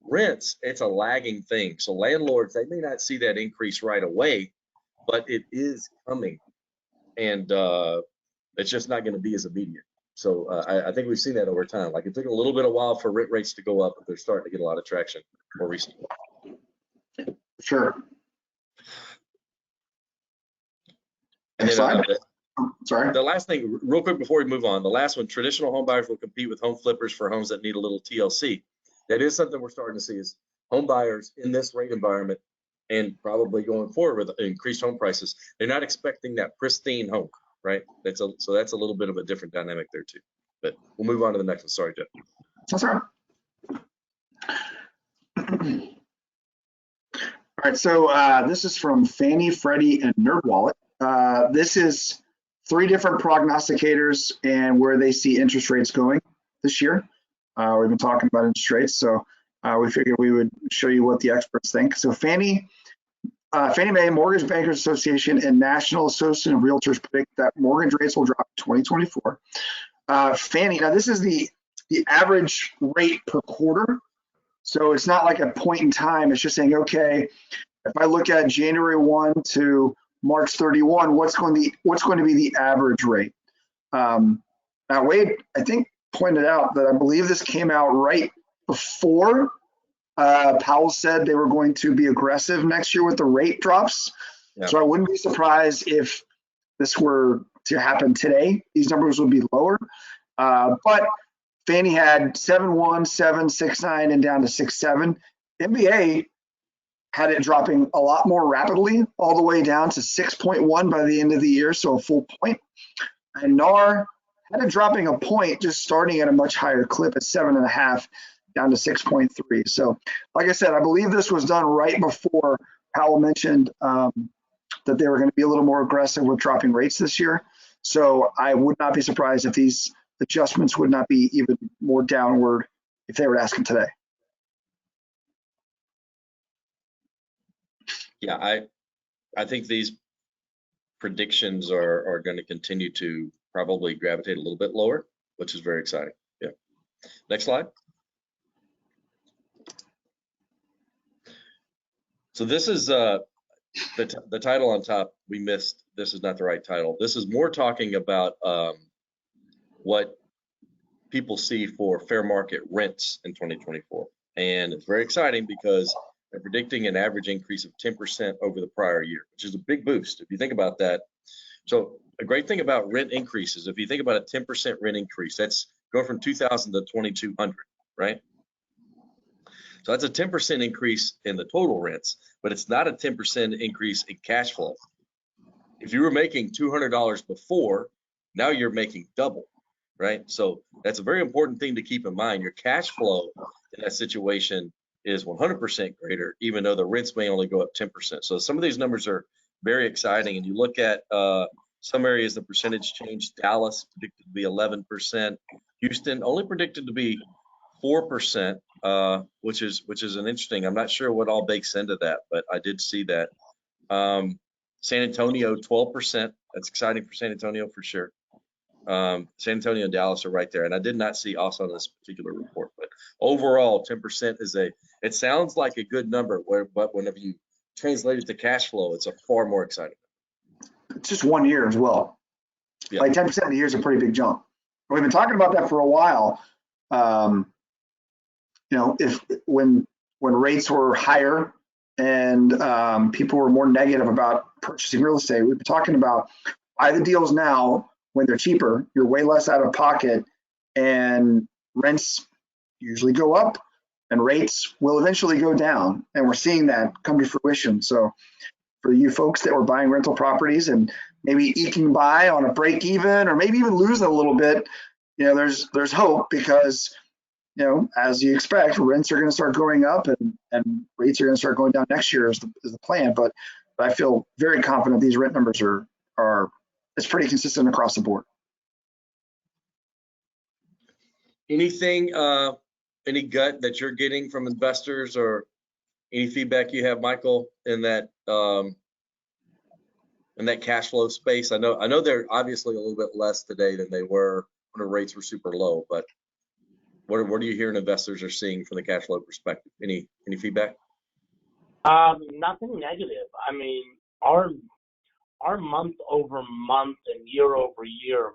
Rents, it's a lagging thing. So landlords, they may not see that increase right away, but it is coming, and it's just not going to be as immediate. So I think we've seen that over time. Like it took a little bit of while for rent rates to go up, but they're starting to get a lot of traction more recently. Sure. And then Sorry. the last thing, real quick before we move on, the last one, traditional home buyers will compete with home flippers for homes that need a little TLC. That is something we're starting to see is home buyers in this rate environment and probably going forward with increased home prices. They're not expecting that pristine home, right? So that's a little bit of a different dynamic there too. But we'll move on to the next one. Sorry, Jeff. That's all right. All right, so this is from Fannie, Freddie, and NerdWallet. This is 3 different prognosticators and where they see interest rates going this year. We've been talking about interest rates, so we figured we would show you what the experts think. So Fannie Mae, Mortgage Bankers Association, and National Association of Realtors predict that mortgage rates will drop in 2024. Fannie, now this is the average rate per quarter. So it's not like a point in time. It's just saying, okay, if I look at January 1 to March 31, what's going to be the average rate? Now Wade, I think, pointed out that I believe this came out right before Powell said they were going to be aggressive next year with the rate drops. Yeah. So I wouldn't be surprised if this were to happen today. These numbers would be lower. But Fannie had 7.1, 7.69, and down to 6.7. MBA had it dropping a lot more rapidly, all the way down to 6.1 by the end of the year, so a full point. And NAR had it dropping a point, just starting at a much higher clip at 7.5, down to 6.3. So, like I said, I believe this was done right before Powell mentioned that they were going to be a little more aggressive with dropping rates this year. So I would not be surprised if these adjustments would not be even more downward if they were asking today. Yeah, I think these predictions are going to continue to probably gravitate a little bit lower, which is very exciting. Yeah. Next slide. So this is the title on top. We missed. This is not the right title. This is more talking about what people see for fair market rents in 2024. And it's very exciting because they're predicting an average increase of 10% over the prior year, which is a big boost if you think about that. So a great thing about rent increases, if you think about a 10% rent increase, that's going from 2,000 to 2,200, right? So that's a 10% increase in the total rents, but it's not a 10% increase in cash flow. If you were making $200 before, now you're making double, right? So that's a very important thing to keep in mind. Your cash flow in that situation is 100% greater, even though the rents may only go up 10%. So some of these numbers are very exciting. And you look at some areas, the percentage change. Dallas predicted to be 11%. Houston only predicted to be 4%, which is an interesting. I'm not sure what all bakes into that, but I did see that. San Antonio, 12%. That's exciting for San Antonio for sure. San Antonio and Dallas are right there, and I did not see also on this particular report, but overall 10% is it sounds like a good number, but whenever you translate it to cash flow, it's a far more exciting. It's just 1 year as well. Yeah. Like 10% of the year is a pretty big jump. We've been talking about that for a while. You know, when rates were higher and people were more negative about purchasing real estate, we've been talking about buy the deals now. When they're cheaper, you're way less out of pocket, and rents usually go up and rates will eventually go down. And we're seeing that come to fruition. So for you folks that were buying rental properties and maybe eking by on a break even, or maybe even losing a little bit, you know, there's hope, because as you expect, rents are going to start going up and rates are going to start going down next year is the plan. But I feel very confident these rent numbers are it's pretty consistent across the board. Anything, any gut that you're getting from investors or any feedback you have, Michael, in that cash flow space? I know they're obviously a little bit less today than they were when the rates were super low, but what are you hearing investors are seeing from the cash flow perspective? Any feedback? Nothing negative. I mean, our month over month and year over year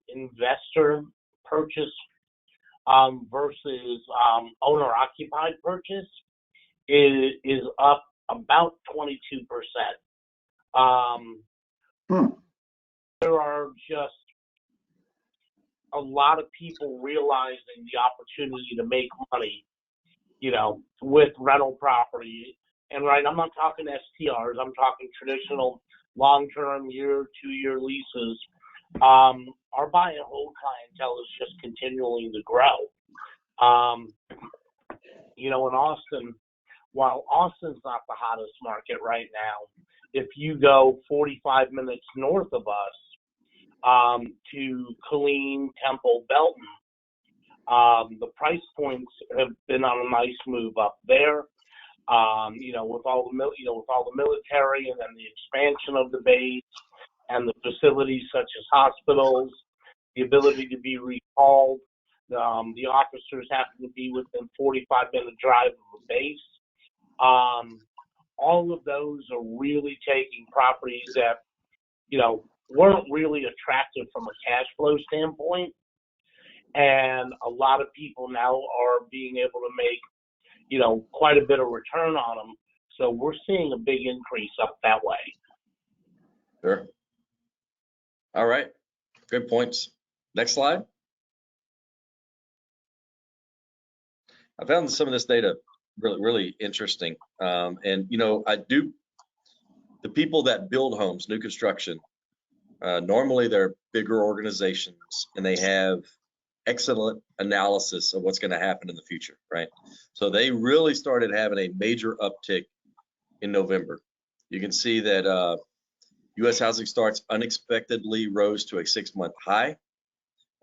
investor purchase versus owner occupied purchase is up about 22%. There are just a lot of people realizing the opportunity to make money, with rental property. And I'm not talking STRs, I'm talking traditional long-term 2-year leases. Our buy and hold clientele is just continuing to grow. In Austin, while Austin's not the hottest market right now, if you go 45 minutes north of us to Killeen, Temple, Belton, the price points have been on a nice move up there. With all the military and then the expansion of the base and the facilities such as hospitals, the ability to be recalled, the officers happen to be within 45-minute drive of the base. All of those are really taking properties that, weren't really attractive from a cash flow standpoint. And a lot of people now are being able to make, quite a bit of return on them. So we're seeing a big increase up that way. Sure. All right. Good points. Next slide. I found some of this data really, really interesting. The people that build homes, new construction, normally they're bigger organizations and they have excellent analysis of what's going to happen in the future, right? So they really started having a major uptick in November. You can see that U.S. housing starts unexpectedly rose to a 6-month high,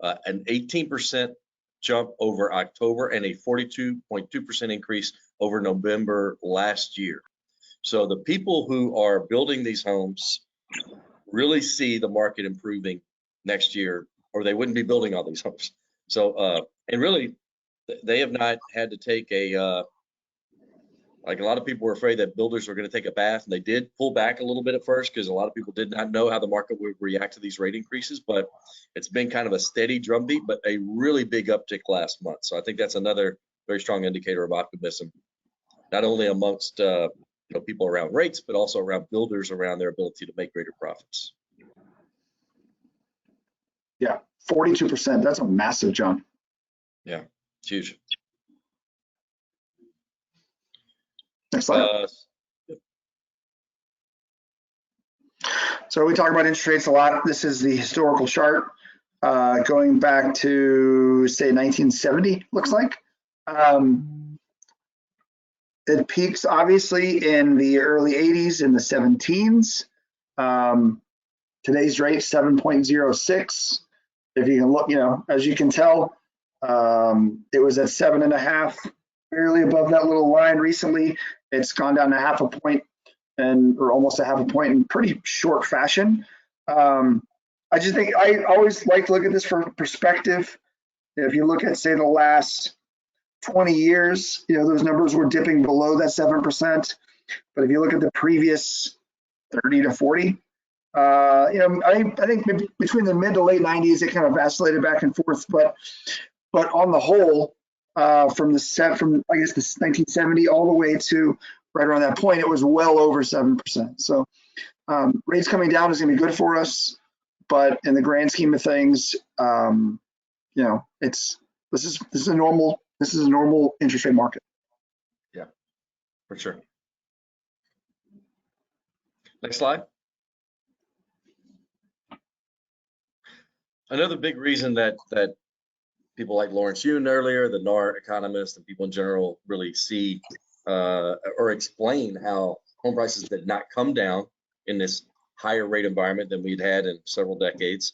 an 18% jump over October, and a 42.2% increase over November last year. So the people who are building these homes really see the market improving next year, or they wouldn't be building all these homes. So, and really, they have not had to take like a lot of people were afraid that builders were going to take a bath, and they did pull back a little bit at first because a lot of people did not know how the market would react to these rate increases, but it's been kind of a steady drumbeat, but a really big uptick last month. So I think that's another very strong indicator of optimism, not only amongst people around rates, but also around builders around their ability to make greater profits. Yeah, 42%. That's a massive jump. Yeah, it's huge. Next slide. So we talk about interest rates a lot. This is the historical chart going back to, say, 1970, looks like. It peaks, obviously, in the early 80s, in the 17s. Today's rate, 7.06. If you can look, as you can tell, it was at 7.5, barely above that little line recently. It's gone down to half a point or almost a half a point in pretty short fashion. I just think I always like to look at this from perspective. If you look at, say, the last 20 years, those numbers were dipping below that 7%. But if you look at the previous 30 to 40, I think maybe between the mid to late 90s, it kind of vacillated back and forth. But on the whole, from I guess this 1970 all the way to right around that point, it was well over 7%. So rates coming down is going to be good for us, but in the grand scheme of things, this is a normal interest rate market. Yeah, for sure. Next slide. Another big reason that people like Lawrence Yun earlier, the NAR economist, and people in general really see or explain how home prices did not come down in this higher rate environment than we'd had in several decades,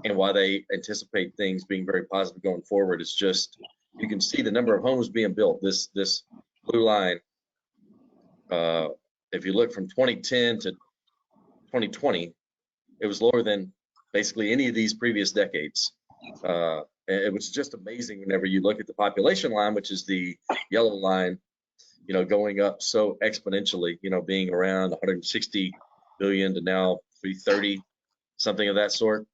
and why they anticipate things being very positive going forward. It's just, you can see the number of homes being built. This blue line, if you look from 2010 to 2020, it was lower than basically any of these previous decades. It was just amazing whenever you look at the population line, which is the yellow line, you know, going up so exponentially, you know, being around 160 million to now 330, something of that sort,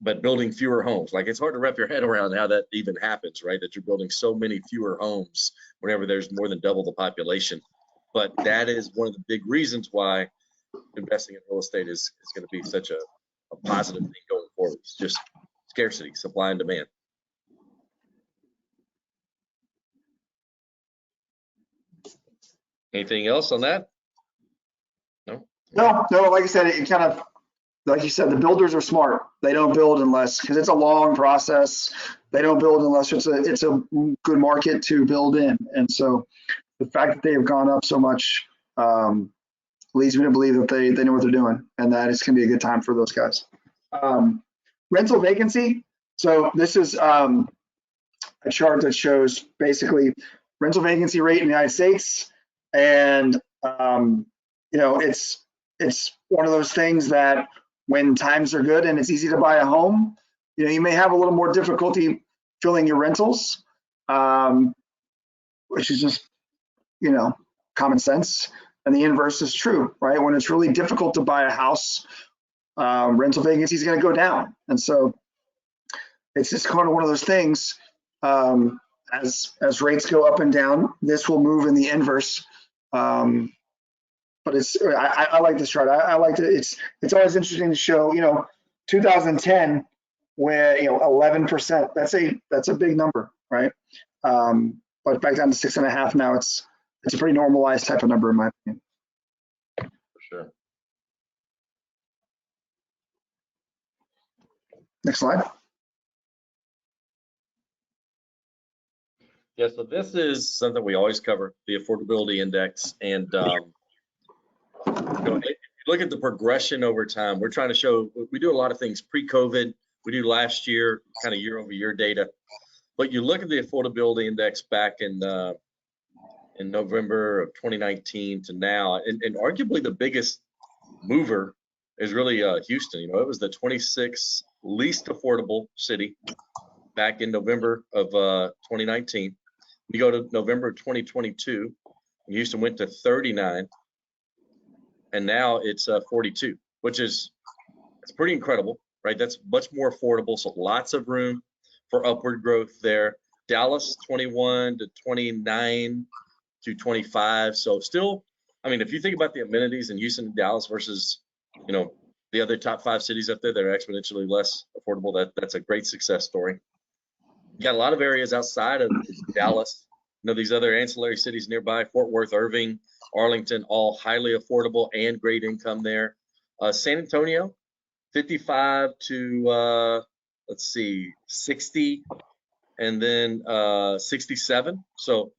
but building fewer homes. Like, it's hard to wrap your head around how that even happens, right? That you're building so many fewer homes whenever there's more than double the population. But that is one of the big reasons why investing in real estate is going to be such a positive thing going forward. It's just scarcity, supply and demand. Anything else on that? No? No, like I said, it kind of, like you said, the builders are smart. They don't build unless, because it's a long process. They don't build unless it's a good market to build in. And so the fact that they have gone up so much leads me to believe that they know what they're doing, and that it's going to be a good time for those guys. Rental vacancy. So this is a chart that shows basically rental vacancy rate in the United States. And, you know, it's one of those things that when times are good and it's easy to buy a home, you know, you may have a little more difficulty filling your rentals, which is just, you know, common sense. And the inverse is true, right? When it's really difficult to buy a house, rental vacancy is going to go down. And so it's just kind of one of those things. As rates go up and down, this will move in the inverse. But I like this chart. I like it. It's always interesting to show, you know, 2010, where, you know, 11%, that's a big number, right? But back down to 6.5 now, it's a pretty normalized type of number in my opinion. For sure. Next slide. Yeah, so this is something we always cover, the affordability index. And you know, if you look at the progression over time, we're trying to show, we do a lot of things pre-COVID. We do last year, kind of year-over-year data. But you look at the affordability index back in November of 2019 to now, and arguably the biggest mover is really Houston. You know, it was the 26th least affordable city back in November of 2019. You go to November of 2022, Houston went to 39, and now it's 42, which is, it's pretty incredible, right? That's much more affordable, so lots of room for upward growth there. Dallas, 21 to 29 to 25, so still, I mean, if you think about the amenities in Houston and Dallas versus, you know, the other top 5 cities up there that are exponentially less affordable, that's a great success story. You got a lot of areas outside of Dallas, you know, these other ancillary cities nearby, Fort Worth, Irving, Arlington, all highly affordable and great income there. San Antonio, 55 to, let's see, 60, and then 67. So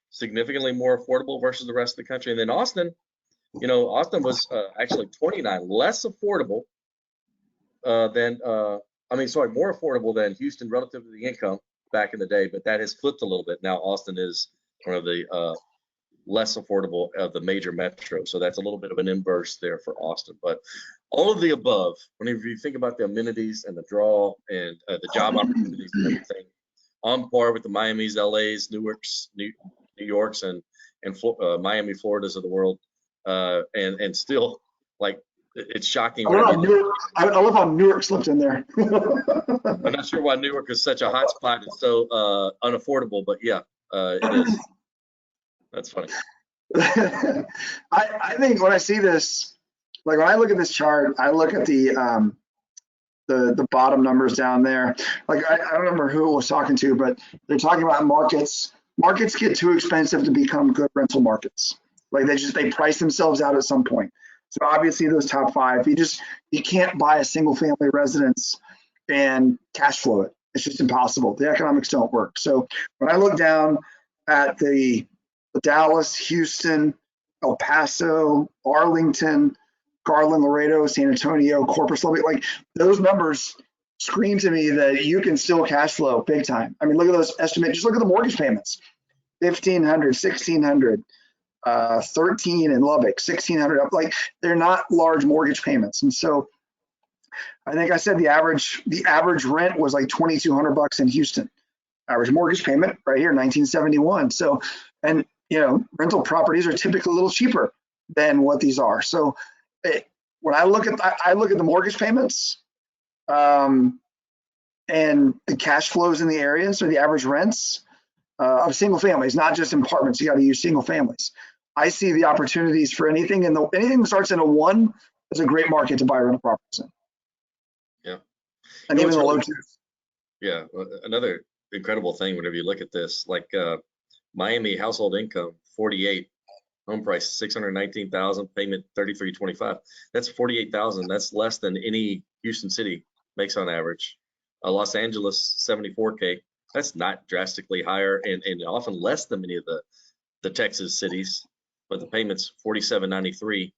significantly more affordable versus the rest of the country. And then Austin, you know, Austin was actually 29, less affordable than, more affordable than Houston relative to the income back in the day, but that has flipped a little bit. Now Austin is one of the less affordable of the major metros. So that's a little bit of an inverse there for Austin. But all of the above, whenever you think about the amenities and the draw and the job opportunities and everything, on par with the Miamis, LAs, Newarks, New Yorks, and Miami, Floridas of the world. And still, like, it's shocking. I love how Newark slipped in there. I'm not sure why Newark is such a hot spot. It's so unaffordable, but yeah, it is. That's funny. I think when I see this, like when I look at this chart, I look at the bottom numbers down there. Like I don't remember who it was talking to, but they're talking about markets. Markets get too expensive to become good rental markets. Like they price themselves out at some point. So obviously those top 5, you can't buy a single family residence and cash flow it. It's just impossible. The economics don't work. So when I look down at the Dallas, Houston, El Paso, Arlington, Garland, Laredo, San Antonio, Corpus, Lubbock, like those numbers scream to me that you can still cash flow big time. I mean, look at those estimates. Just look at the mortgage payments. 1,500, 1,600, 13 in Lubbock, 1,600. Like they're not large mortgage payments. And so I think I said the average rent was like $2,200 in Houston. Average mortgage payment right here, 1971. So, and rental properties are typically a little cheaper than what these are. So when I look at the mortgage payments and the cash flows in the areas or the average rents of single families, not just apartments, you got to use single families. I see the opportunities for anything, and anything that starts in a 1 is a great market to buy rental properties in. Yeah. And even the low 2s. Yeah. Another incredible thing whenever you look at this, like Miami household income 48, home price 619,000, payment 3325. That's 48,000. That's less than any Houston city makes on average. Los Angeles 74K. That's not drastically higher and often less than many of the Texas cities, but the payments 4793.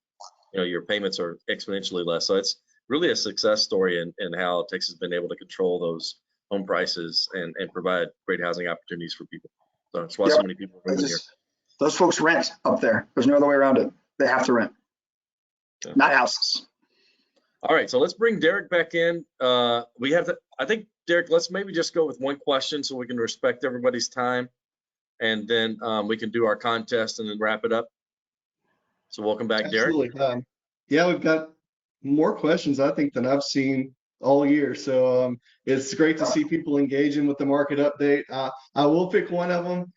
Your payments are exponentially less. So it's really a success story in how Texas has been able to control those home prices and provide great housing opportunities for people. So that's why so many people are moving here. Those folks rent up there. There's no other way around it. They have to rent, not houses. All right, so let's bring Derek back in. We have I think, Derek, let's maybe just go with one question so we can respect everybody's time, and then we can do our contest and then wrap it up. So welcome back, Absolutely. Derek. Yeah, we've got more questions, I think, than I've seen all year. So it's great to see people engaging with the market update. I will pick one of them.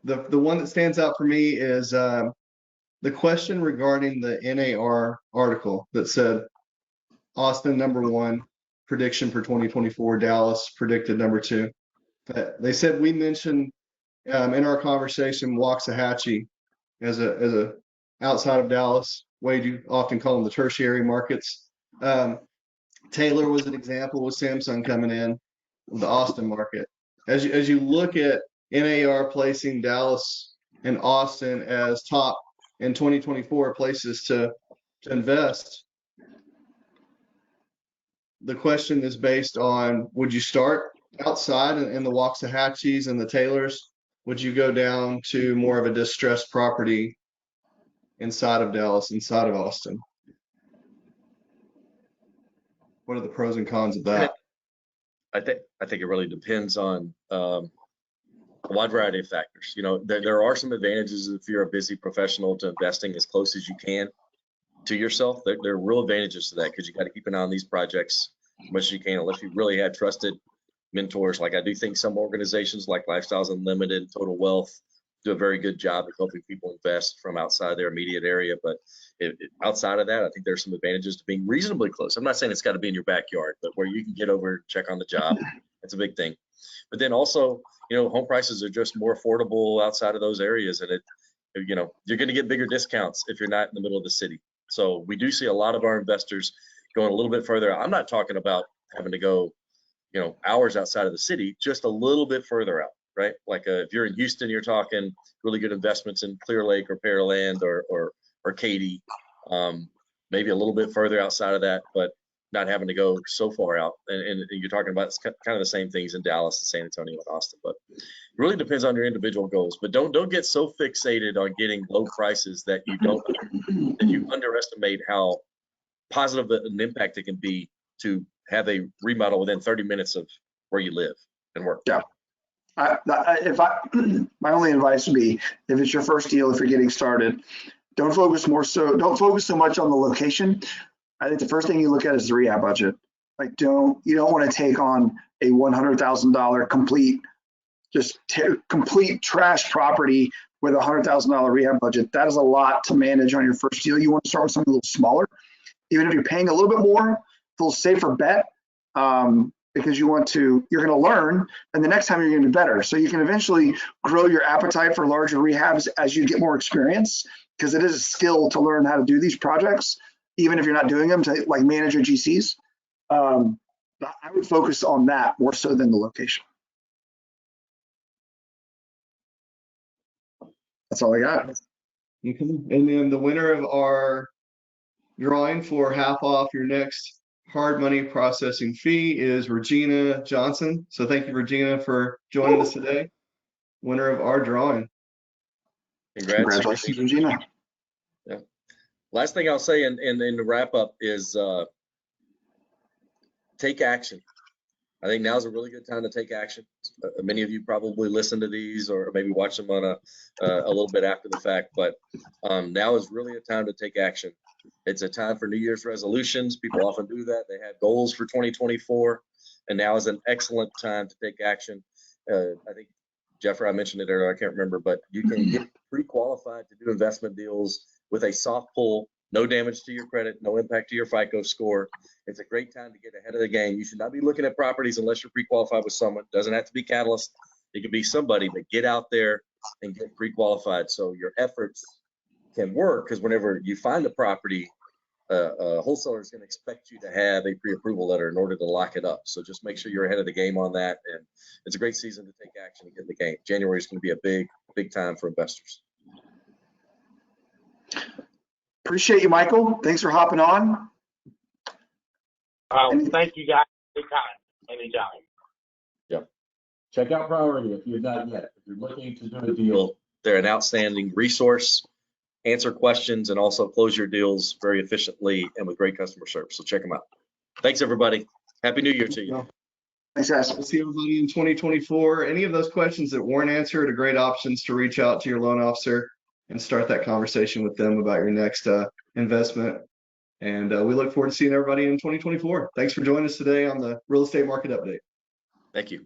The one that stands out for me is the question regarding the NAR article that said Austin #1 prediction for 2024, Dallas predicted #2. They said we mentioned in our conversation Waxahachie as a outside of Dallas. Wade, you often call them the tertiary markets. Taylor was an example with Samsung coming in, the Austin market. As you look at NAR placing Dallas and Austin as top in 2024 places to invest, the question is based on, would you start outside in the Waxahachies and the Taylors? Would you go down to more of a distressed property inside of Dallas, inside of Austin? What are the pros and cons of that? I think it really depends on a wide variety of factors. There are some advantages if you're a busy professional to investing as close as you can to yourself. There are real advantages to that because you got to keep an eye on these projects as much as you can, unless you really have trusted mentors. Like I do think some organizations like Lifestyles Unlimited, Total Wealth do a very good job of helping people invest from outside their immediate area. But outside of that, I think there's some advantages to being reasonably close. I'm not saying it's got to be in your backyard, but where you can get over and check on the job, that's a big thing. But then also, home prices are just more affordable outside of those areas, and you're going to get bigger discounts if you're not in the middle of the city. So we do see a lot of our investors going a little bit further. I'm not talking about having to go, hours outside of the city, just a little bit further out, right? Like if you're in Houston, you're talking really good investments in Clear Lake or Pearland or Katy, maybe a little bit further outside of that, but not having to go so far out. And you're talking about kind of the same things in Dallas and San Antonio and Austin, but it really depends on your individual goals. But don't get so fixated on getting low prices that you underestimate how positive an impact it can be to have a remodel within 30 minutes of where you live and work. Yeah. My only advice would be, if it's your first deal, if you're getting started, don't focus so much on the location. I think the first thing you look at is the rehab budget. Like you don't want to take on a $100,000 complete trash property with a $100,000 rehab budget. That is a lot to manage on your first deal. You want to start with something a little smaller, even if you're paying a little bit more, a little safer bet, because you're going to learn, and the next time you're going to be better. So you can eventually grow your appetite for larger rehabs as you get more experience, because it is a skill to learn how to do these projects, even if you're not doing them, to like manage your GCs. But I would focus on that more so than the location. That's all I got. Okay. And then the winner of our drawing for half off your next hard money processing fee is Regina Johnson. So thank you, Regina, for joining us today. Winner of our drawing. Congratulations, Regina. Yeah. Last thing I'll say in the wrap up is take action. I think now's a really good time to take action. Many of you probably listen to these or maybe watch them on a little bit after the fact, but now is really a time to take action. It's a time for New Year's resolutions. People often do that. They have goals for 2024, and now is an excellent time to take action. I think, Jeffrey, I mentioned it earlier, I can't remember, but you can get pre-qualified to do investment deals with a soft pull, no damage to your credit, no impact to your FICO score. It's a great time to get ahead of the game. You should not be looking at properties unless you're pre-qualified with someone. It doesn't have to be Catalyst. It could be somebody, but get out there and get pre-qualified so your efforts can work, because whenever you find a property, a wholesaler is going to expect you to have a pre-approval letter in order to lock it up. So just make sure you're ahead of the game on that. And it's a great season to take action and get in the game. January is going to be a big time for investors. Appreciate you, Michael. Thanks for hopping on. Thank you guys. Anytime. Yep. Check out Priority if you've not yet. If you're looking to do a deal, they're an outstanding resource. Answer questions and also close your deals very efficiently and with great customer service. So check them out. Thanks, everybody. Happy New Year to you. Thanks, guys. We'll see everybody in 2024. Any of those questions that weren't answered are great options to reach out to your loan officer and start that conversation with them about your next investment. And we look forward to seeing everybody in 2024. Thanks for joining us today on the Real Estate Market Update. Thank you.